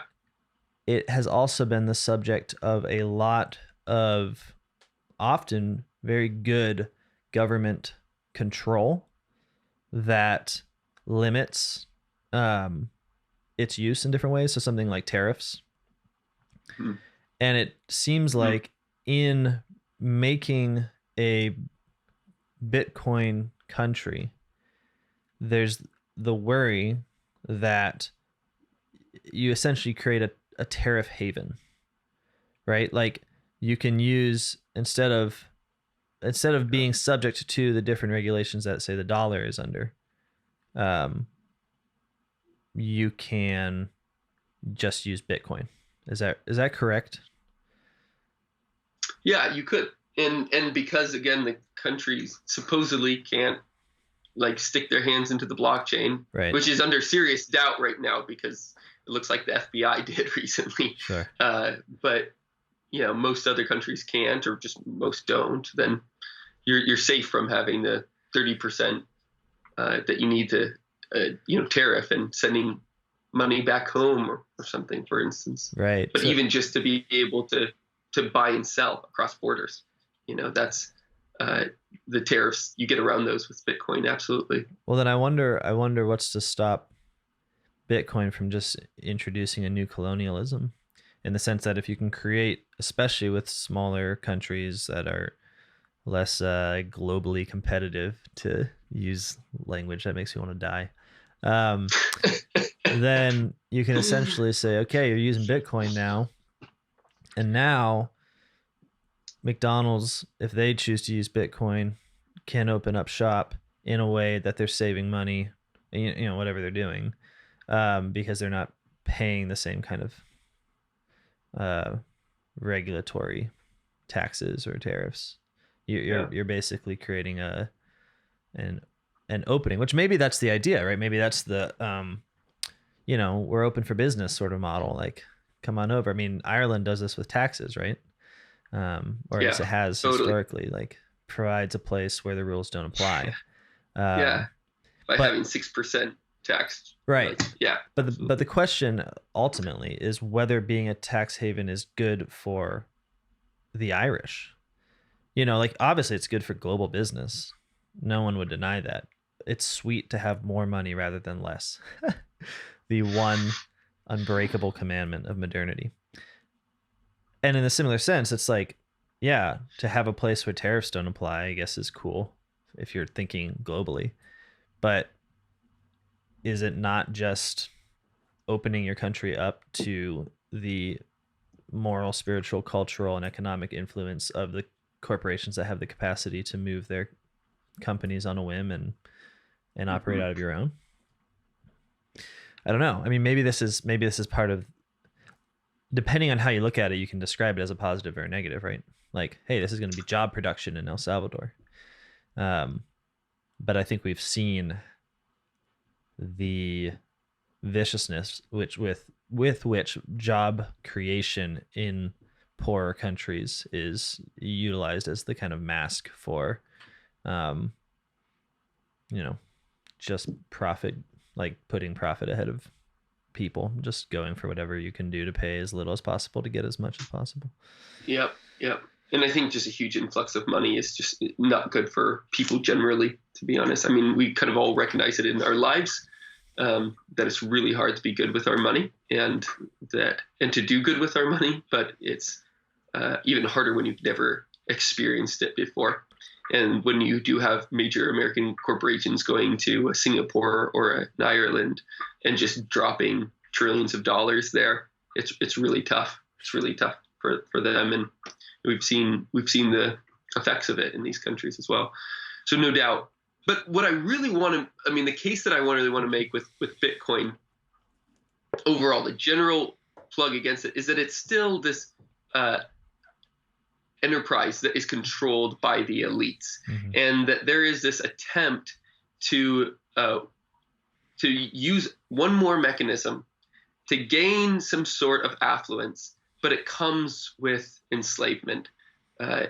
it has also been the subject of a lot of often very good government control that limits its use in different ways. So something like tariffs. Hmm. And it seems like in making a Bitcoin country, there's the worry that you essentially create a tariff haven, right? Like you can use, instead of being subject to the different regulations that say the dollar is under, you can just use Bitcoin. Is that correct? Yeah, you could. And because again the countries supposedly can't like stick their hands into the blockchain, Right. which is under serious doubt right now because it looks like the FBI did recently. Sure. But most other countries can't, or just most don't. Then you're safe from having the 30% that you need to tariff and sending money back home or something, for instance. Right. But even just to be able to buy and sell across borders, that's the tariffs. You get around those with Bitcoin, absolutely. Well, then I wonder what's to stop Bitcoin from just introducing a new colonialism, in the sense that if you can create, especially with smaller countries that are less globally competitive, to use language that makes me want to die, then you can essentially say, okay, you're using Bitcoin now, and now McDonald's, if they choose to use Bitcoin, can open up shop in a way that they're saving money, whatever they're doing, because they're not paying the same kind of regulatory taxes or tariffs. You're basically creating an opening, which maybe that's the idea, right? Maybe that's the we're open for business sort of model. Like, come on over. I mean, Ireland does this with taxes, right? Or at least it has historically, like provides a place where the rules don't apply. By having 6% tax. Right. Like, But the question ultimately is whether being a tax haven is good for the Irish. Like obviously it's good for global business. No one would deny that. It's sweet to have more money rather than less. The one unbreakable commandment of modernity. And in a similar sense, it's like, yeah, to have a place where tariffs don't apply, I guess, is cool if you're thinking globally. But is it not just opening your country up to the moral, spiritual, cultural, and economic influence of the corporations that have the capacity to move their companies on a whim and operate out of your own? I don't know. I mean, maybe this is part of, depending on how you look at it, you can describe it as a positive or a negative, right? Like, hey, this is going to be job production in El Salvador. But I think we've seen the viciousness with which job creation in poorer countries is utilized as the kind of mask for, just profit, like putting profit ahead of people, just going for whatever you can do to pay as little as possible to get as much as possible. Yep. And I think just a huge influx of money is just not good for people generally, to be honest. I mean, we kind of all recognize it in our lives, that it's really hard to be good with our money and to do good with our money, but it's even harder when you've never experienced it before. And when you do have major American corporations going to Singapore or an Ireland and just dropping trillions of dollars there, it's really tough. It's really tough for them, and we've seen the effects of it in these countries as well. So no doubt. But what I really the case that I really want to make with Bitcoin overall, the general plug against it is that it's still this enterprise that is controlled by the elites, and that there is this attempt to use one more mechanism to gain some sort of affluence, but it comes with enslavement. And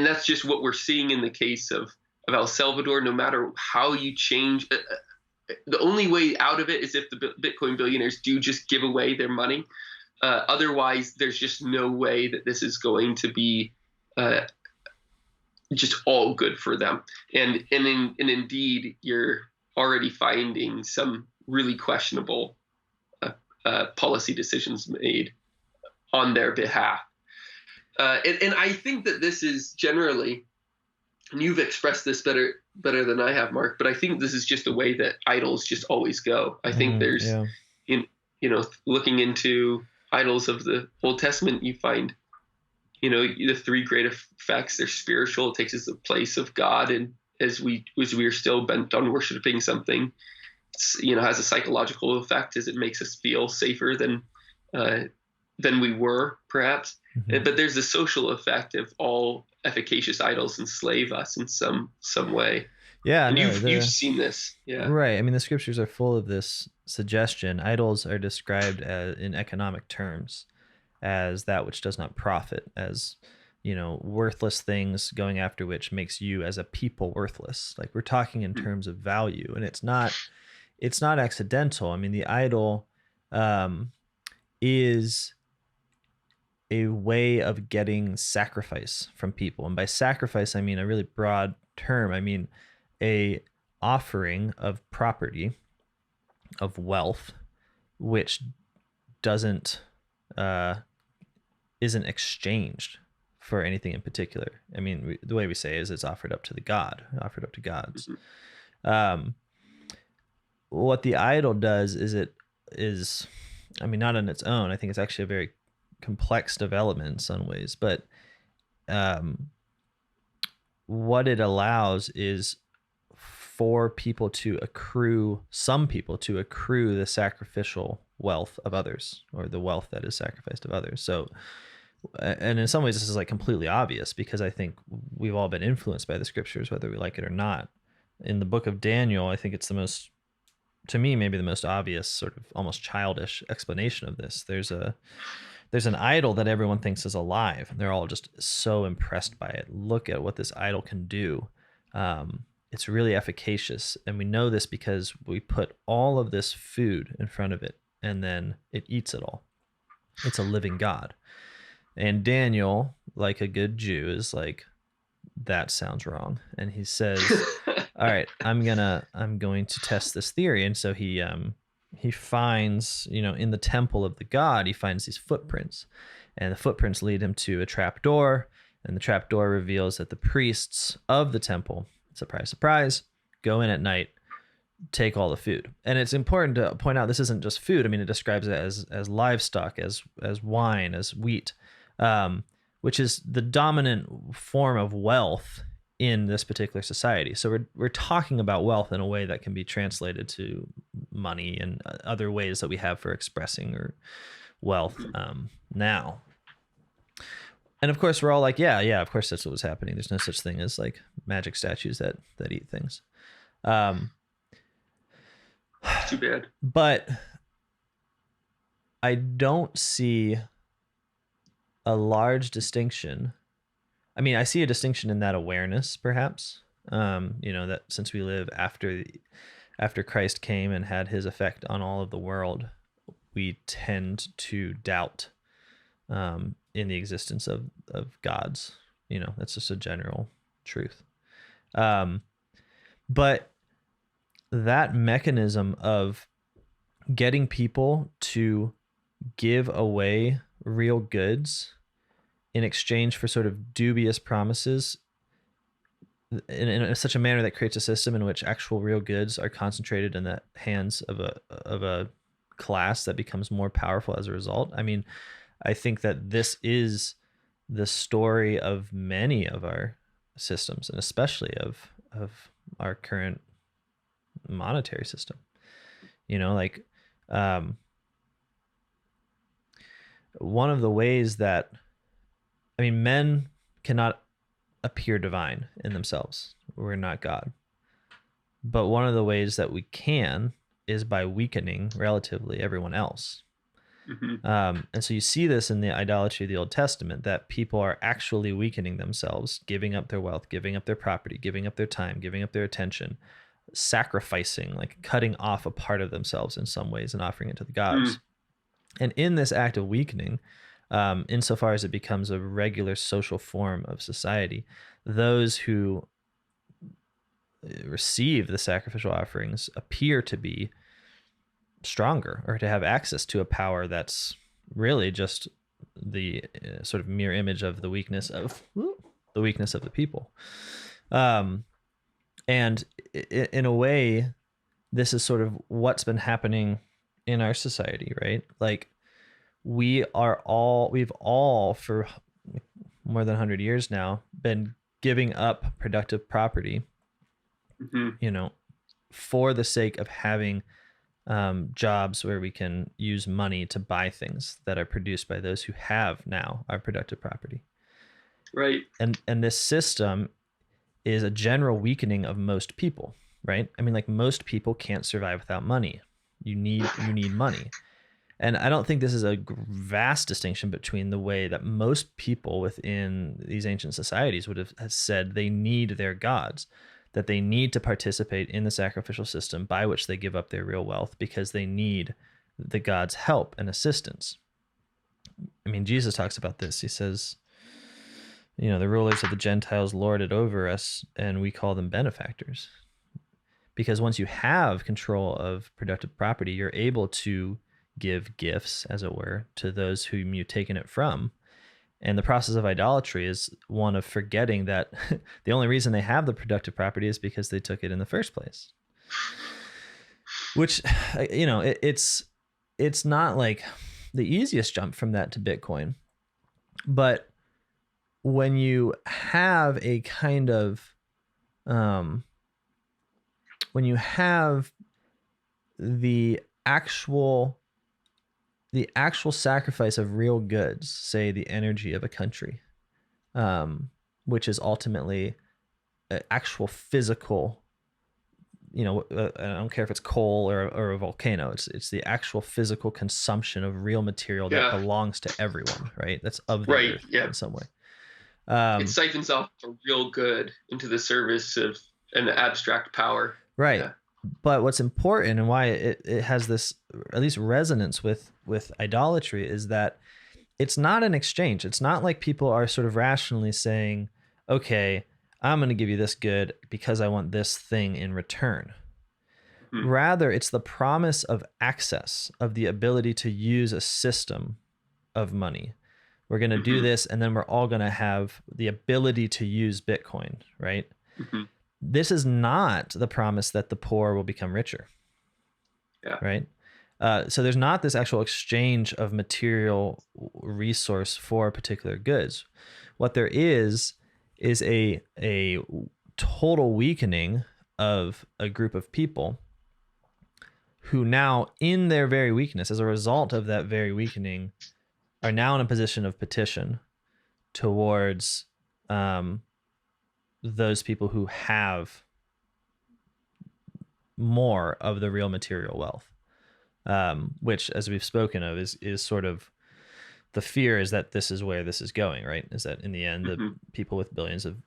that's just what we're seeing in the case of El Salvador. No matter how you change, the only way out of it is if the Bitcoin billionaires do just give away their money. Otherwise, there's just no way that this is going to be just all good for them. And indeed, you're already finding some really questionable policy decisions made on their behalf. And I think that this is generally, and you've expressed this better than I have, Mark, but I think this is just the way that idols just always go. I think there's, looking into idols of the Old Testament, you find, the three great effects. They're spiritual. It takes us the place of God. And as we are still bent on worshiping something, has a psychological effect as it makes us feel safer than we were, perhaps. But there's a social effect of all efficacious idols enslave us in some way. Yeah, and you've seen this. Yeah, right. I mean, the scriptures are full of this suggestion. Idols are described in economic terms as that which does not profit, as worthless things going after which makes you as a people worthless. Like, we're talking in terms of value, and it's not accidental. I mean, the idol is a way of getting sacrifice from people. And by sacrifice, I mean a really broad term. I mean a offering of property, of wealth, which isn't exchanged for anything in particular. I mean, the way we say is it's offered up to offered up to gods. What the idol does is not on its own. I think it's actually a very complex development in some ways, but what it allows is for some people to accrue the sacrificial wealth of others, or the wealth that is sacrificed of others. So, and in some ways this is like completely obvious, because I think we've all been influenced by the scriptures, whether we like it or not. In the book of Daniel, I think it's maybe the most obvious, sort of almost childish explanation of this. There's an idol that everyone thinks is alive, and they're all just so impressed by it. Look at what this idol can do. It's really efficacious, and we know this because we put all of this food in front of it, and then it eats it all. It's a living God. And Daniel, like a good Jew, is like, that sounds wrong. And he says, all right, I'm going to test this theory. And so he finds, in the temple of the god, he finds these footprints, and the footprints lead him to a trap door, and the trap door reveals that the priests of the temple, surprise, surprise, go in at night, take all the food. And it's important to point out, this isn't just food. I mean, it describes it as livestock, as wine, as wheat, which is the dominant form of wealth in this particular society. So we're talking about wealth in a way that can be translated to money and other ways that we have for expressing or wealth now. And of course, we're all like, yeah, of course that's what was happening. There's no such thing as like magic statues that eat things. Too bad. But I don't see a large distinction. I mean, I see a distinction in that awareness, perhaps, that since we live after Christ came and had his effect on all of the world, we tend to doubt in the existence of gods. That's just a general truth. But that mechanism of getting people to give away real goods in exchange for sort of dubious promises in such a manner that creates a system in which actual real goods are concentrated in the hands of a class that becomes more powerful as a result. I mean, I think that this is the story of many of our systems, and especially of our current monetary system. One of the ways that, men cannot appear divine in themselves. We're not God. But one of the ways that we can is by weakening relatively everyone else. And so you see this in the idolatry of the Old Testament, that people are actually weakening themselves, giving up their wealth, giving up their property, giving up their time, giving up their attention, sacrificing, like cutting off a part of themselves in some ways and offering it to the gods. And in this act of weakening, insofar as it becomes a regular social form of society, those who receive the sacrificial offerings appear to be stronger, or to have access to a power that's really just the sort of mirror image of the weakness of the people. And in a way, this is sort of what's been happening in our society, right? Like we've all for more than 100 years now been giving up productive property, for the sake of having jobs where we can use money to buy things that are produced by those who have now our productive property. Right. And this system is a general weakening of most people, right? Like most people can't survive without money. You need money. And I don't think this is a vast distinction between the way that most people within these ancient societies would have said they need their gods, that they need to participate in the sacrificial system by which they give up their real wealth because they need the gods' help and assistance. Jesus talks about this. He says, the rulers of the Gentiles lord it over us, and we call them benefactors. Because once you have control of productive property, you're able to give gifts, as it were, to those whom you've taken it from. And the process of idolatry is one of forgetting that the only reason they have the productive property is because they took it in the first place. Which, it's not like the easiest jump from that to Bitcoin. But when you have a kind of, when you have the actual sacrifice of real goods, say the energy of a country, which is ultimately actual physical, I don't care if it's coal or a volcano, it's the actual physical consumption of real material that belongs to everyone, right? That's of the earth in some way. It siphons off a real good into the service of an abstract power. Right. Yeah. But what's important and why it has this at least resonance with idolatry is that it's not an exchange. It's not like people are sort of rationally saying, okay, I'm going to give you this good because I want this thing in return. Rather, it's the promise of access, of the ability to use a system of money. We're going to do this, and then we're all going to have the ability to use Bitcoin, right? This is not the promise that the poor will become richer. Yeah. Right. So there's not this actual exchange of material resource for particular goods. What there is a total weakening of a group of people who now, in their very weakness, as a result of that very weakening, are now in a position of petition towards those people who have more of the real material wealth, which, as we've spoken of, is sort of the fear is that this is where this is going, right? Is that in the end, the people with billions of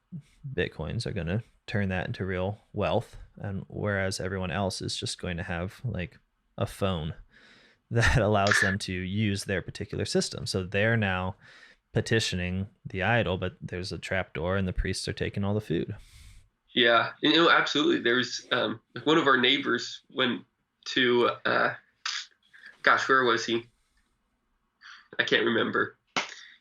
Bitcoins are going to turn that into real wealth, and whereas everyone else is just going to have like a phone that allows them to use their particular system. So they're now petitioning the idol, but there's a trap door and the priests are taking all the food. Yeah, absolutely. There's one of our neighbors went to gosh, where was he? I can't remember.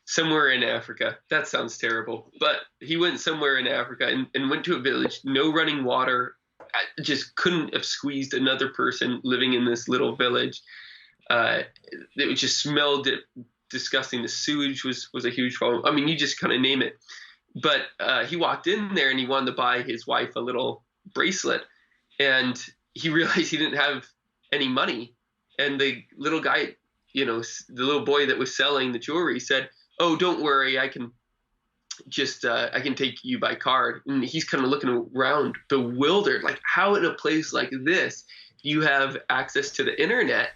Somewhere in Africa. That sounds terrible. But he went somewhere in Africa and went to a village, no running water. I just couldn't have squeezed another person living in this little village. It just smelled disgusting. The sewage was a huge problem. I mean, you just kind of name it. But he walked in there and he wanted to buy his wife a little bracelet. And he realized he didn't have any money. And the little guy, the little boy that was selling the jewelry said, "Oh, don't worry, I can take you by card." And he's kind of looking around bewildered, like, how in a place like this you have access to the internet?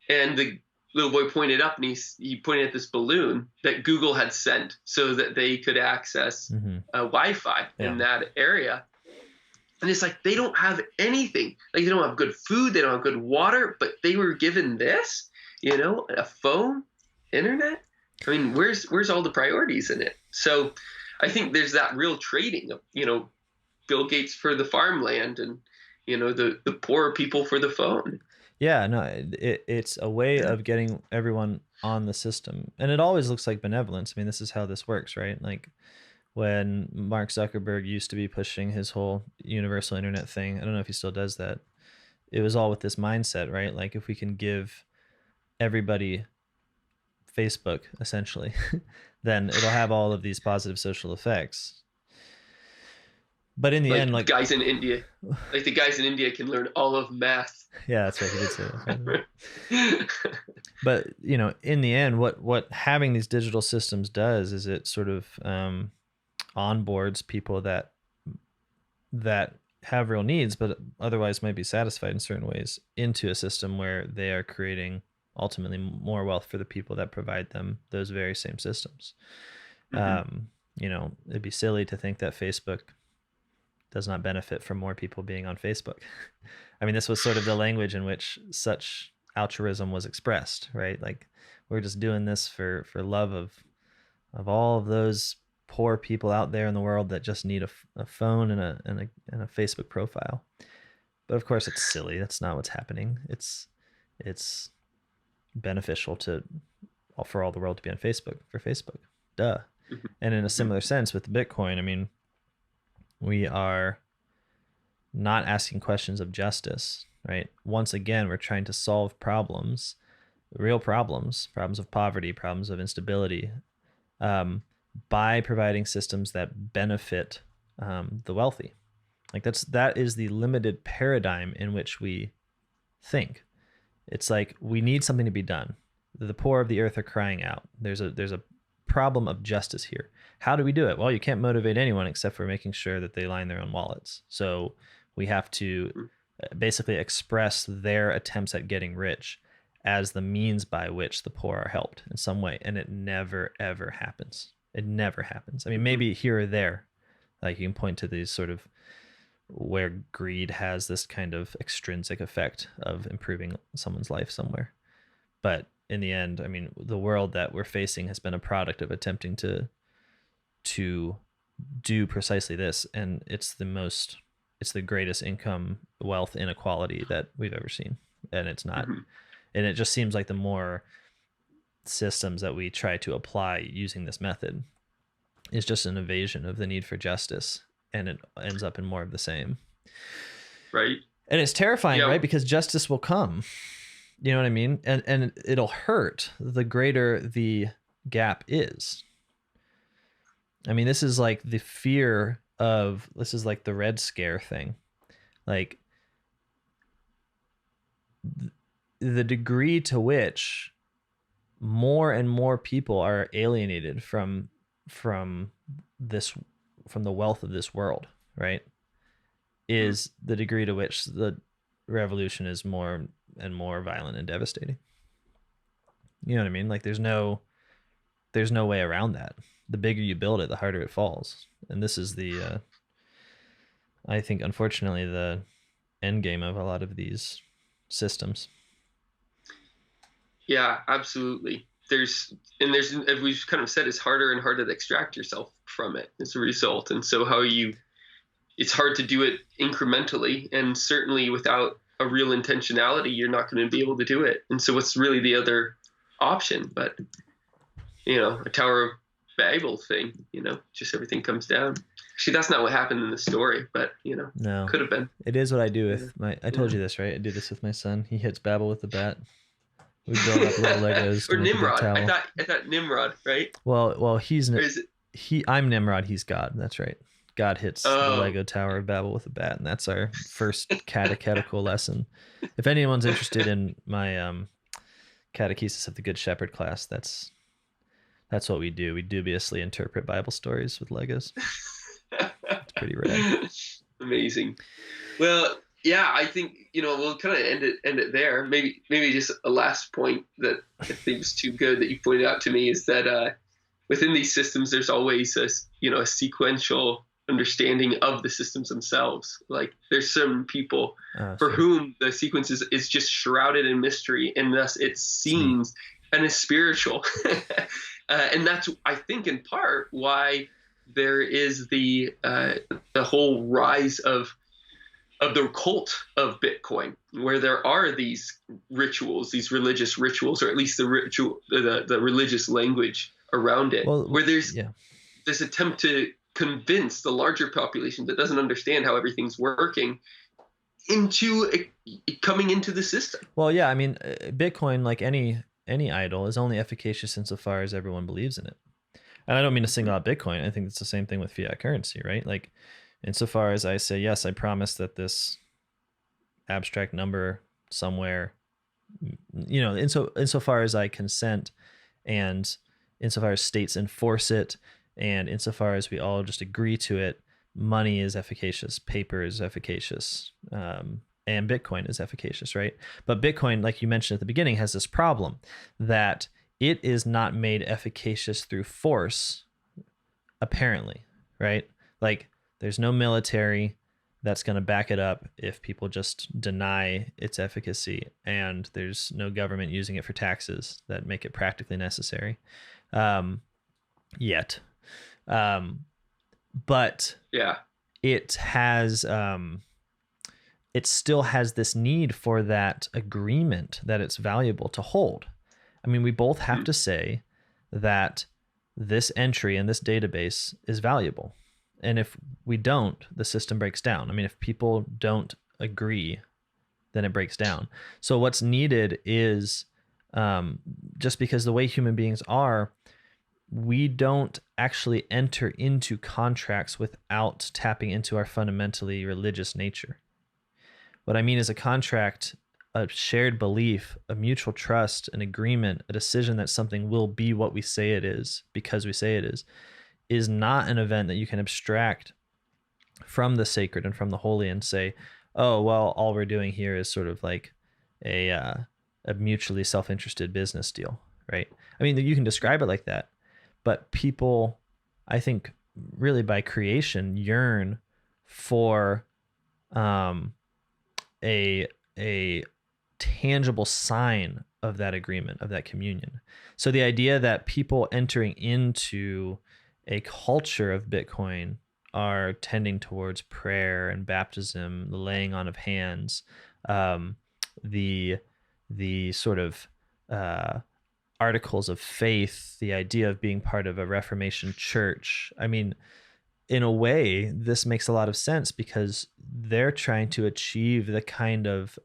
And the little boy pointed up and he pointed at this balloon that Google had sent so that they could access Wi-Fi in that area. And it's like, they don't have anything. Like, they don't have good food, they don't have good water, but they were given this, a phone, internet. I mean, where's all the priorities in it? So I think there's that real trading of, Bill Gates for the farmland and, the poor people for the phone. Yeah, no, it's a way of getting everyone on the system. And it always looks like benevolence. I mean, this is how this works, right? Like when Mark Zuckerberg used to be pushing his whole universal internet thing, I don't know if he still does that. It was all with this mindset, right? Like if we can give everybody Facebook, essentially, then it'll have all of these positive social effects. But in the end, like the guys in India can learn all of math. Yeah, that's right. He did say that. But in the end, what having these digital systems does is it sort of onboards people that have real needs, but otherwise might be satisfied in certain ways, into a system where they are creating ultimately more wealth for the people that provide them those very same systems. It'd be silly to think that Facebook does not benefit from more people being on Facebook. I mean, this was sort of the language in which such altruism was expressed, right? Like, we're just doing this for love of all of those poor people out there in the world that just need a phone and a Facebook profile. But of course, it's silly. That's not what's happening. It's beneficial for all the world to be on Facebook for Facebook. Duh. And in a similar sense with Bitcoin, I mean, we are not asking questions of justice, right? Once again, we're trying to solve problems, real problems of poverty, problems of instability, by providing systems that benefit the wealthy. Like that is the limited paradigm in which we think. It's like, we need something to be done. The poor of the earth are crying out. There's a problem of justice here. How do we do it? Well, you can't motivate anyone except for making sure that they line their own wallets. So we have to basically express their attempts at getting rich as the means by which the poor are helped in some way. And it never, ever happens. It never happens. I mean, maybe here or there, like you can point to these sort of where greed has this kind of extrinsic effect of improving someone's life somewhere. But in the end, I mean, the world that we're facing has been a product of attempting to do precisely this. And it's the greatest income wealth inequality that we've ever seen. And it's not, and it just seems like the more systems that we try to apply using this method is just an evasion of the need for justice. And it ends up in more of the same. Right. And it's terrifying, right? Because justice will come. You know what I mean? And it'll hurt the greater the gap is. I mean, this is like the fear of, this is like the Red Scare thing. Like the degree to which more and more people are alienated from the wealth of this world, right, is the degree to which the revolution is more and more violent and devastating. You know what I mean? Like there's no way around that. The bigger you build it, the harder it falls. And this is the I think, unfortunately, the end game of a lot of these systems. Yeah, absolutely. there's, as we've kind of said, it's harder and harder to extract yourself from it as a result. And so it's hard to do it incrementally, and certainly without a real intentionality, you're not going to be able to do it. And so what's really the other option? But, a Tower of Babel thing, just everything comes down. Actually, that's not what happened in the story, but, No, could have been. it is what I do with I told you this, right? I do this with my son. He hits Babel with the bat. We build up little Legos. Or Nimrod. I thought Nimrod, right? Well, I'm Nimrod. He's God. That's right. God hits the Lego Tower of Babel with a bat, and that's our first catechetical lesson. If anyone's interested in my Catechesis of the Good Shepherd class, that's what we do. We dubiously interpret Bible stories with Legos. It's pretty rad. Amazing. Well, yeah, I think we'll kind of end it there. Maybe just a last point that I think was too good that you pointed out to me is that within these systems, there's always a sequential understanding of the systems themselves. Like there's some people for whom the sequence is just shrouded in mystery, and thus it seems and is spiritual. And that's, I think, in part why there is the whole rise of the cult of Bitcoin, where there are these rituals, these religious rituals, or at least the religious language around it, where there's this attempt to convince the larger population that doesn't understand how everything's working into coming into the system. Well, yeah, I mean, Bitcoin, like any idol, is only efficacious insofar as everyone believes in it. And I don't mean to single out Bitcoin. I think it's the same thing with fiat currency, right? Like, insofar as I say, yes, I promise that this abstract number somewhere, insofar as I consent, and insofar as states enforce it, and insofar as we all just agree to it, money is efficacious, paper is efficacious, and Bitcoin is efficacious, right? But Bitcoin, like you mentioned at the beginning, has this problem that it is not made efficacious through force, apparently, right? Like, there's no military that's going to back it up if people just deny its efficacy, and there's no government using it for taxes that make it practically necessary yet. But yeah, it has it still has this need for that agreement that it's valuable to hold. I mean, we both have to say that this entry in this database is valuable. And if we don't, the system breaks down. I mean, if people don't agree, then it breaks down. So what's needed is, just because the way human beings are, we don't actually enter into contracts without tapping into our fundamentally religious nature. What I mean is a contract, a shared belief, a mutual trust, an agreement, a decision that something will be what we say it is because we say it is not an event that you can abstract from the sacred and from the holy and say, oh, well, all we're doing here is sort of like a mutually self-interested business deal, right? I mean, you can describe it like that, but people, I think, really by creation yearn for a tangible sign of that agreement, of that communion. So the idea that people entering into a culture of Bitcoin are tending towards prayer and baptism, the laying on of hands, the sort of articles of faith, the idea of being part of a Reformation church. I mean, in a way, this makes a lot of sense because they're trying to achieve the kind of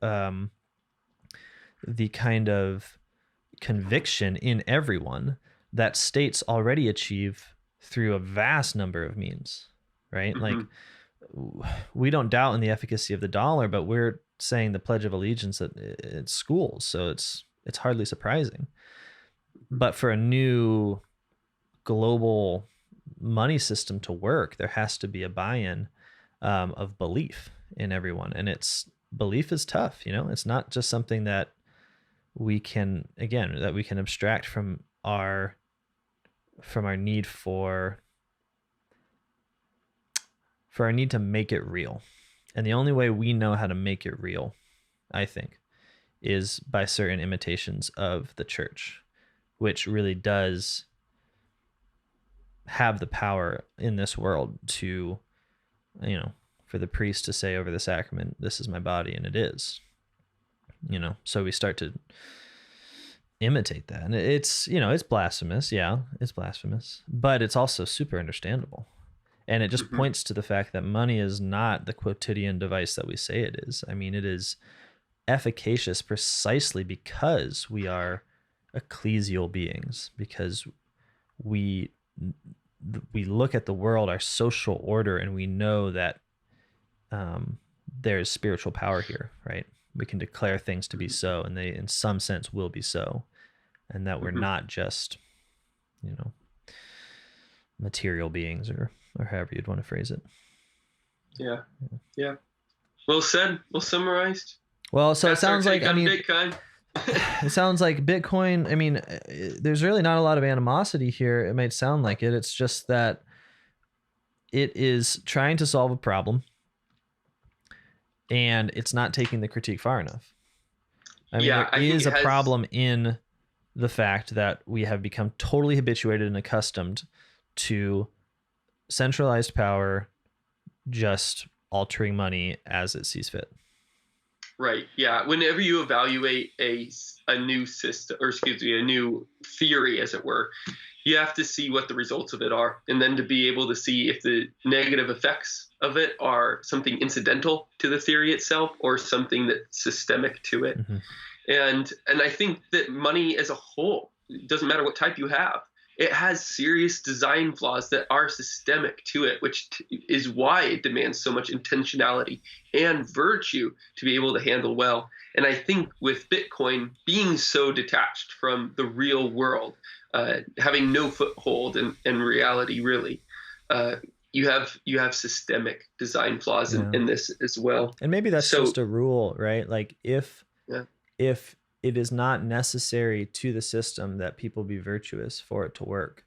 conviction in everyone that states already achieve through a vast number of means, right? Mm-hmm. Like, we don't doubt in the efficacy of the dollar, but we're saying the Pledge of Allegiance at schools, so it's hardly surprising. But for a new global money system to work, there has to be a buy-in of belief in everyone, and belief is tough. It's not just something that we can abstract from our need for our need to make it real. And the only way we know how to make it real, I think, is by certain imitations of the church, which really does have the power in this world to, for the priest to say over the sacrament, this is my body, and it is, so we start to imitate that. And it's, it's blasphemous. Yeah, it's blasphemous, but it's also super understandable. And it just points to the fact that money is not the quotidian device that we say it is. I mean, it is efficacious precisely because we are ecclesial beings, because we look at the world, our social order, and we know that there's spiritual power here, right? We can declare things to be so, and they in some sense will be so, and that we're not just, material beings, or however you'd want to phrase it. Yeah. Well said. Well summarized. Well, so it sounds like, Bitcoin. It sounds like Bitcoin, there's really not a lot of animosity here. It might sound like it. It's just that it is trying to solve a problem, and it's not taking the critique far enough. There is a problem in the fact that we have become totally habituated and accustomed to centralized power just altering money as it sees fit. Right. Yeah. Whenever you evaluate a new system, or a new theory, as it were, you have to see what the results of it are, and then to be able to see if the negative effects of it are something incidental to the theory itself or something that's systemic to it. And I think that money as a whole, it doesn't matter what type you have, it has serious design flaws that are systemic to it, which is why it demands so much intentionality and virtue to be able to handle well. And I think with Bitcoin being so detached from the real world, having no foothold in reality, really, you have systemic design flaws in this as well. And maybe that's just a rule, right? Like if it is not necessary to the system that people be virtuous for it to work,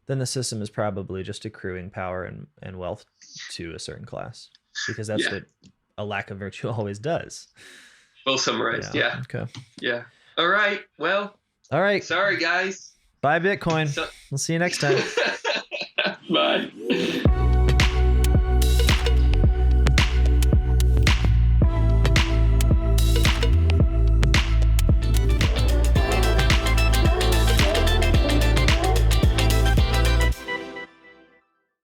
then the system is probably just accruing power and wealth to a certain class, because that's what a lack of virtue always does. Well summarized. Yeah. Okay. Yeah. All right. Well. All right. Sorry, guys. Buy Bitcoin. We'll see you next time. Bye.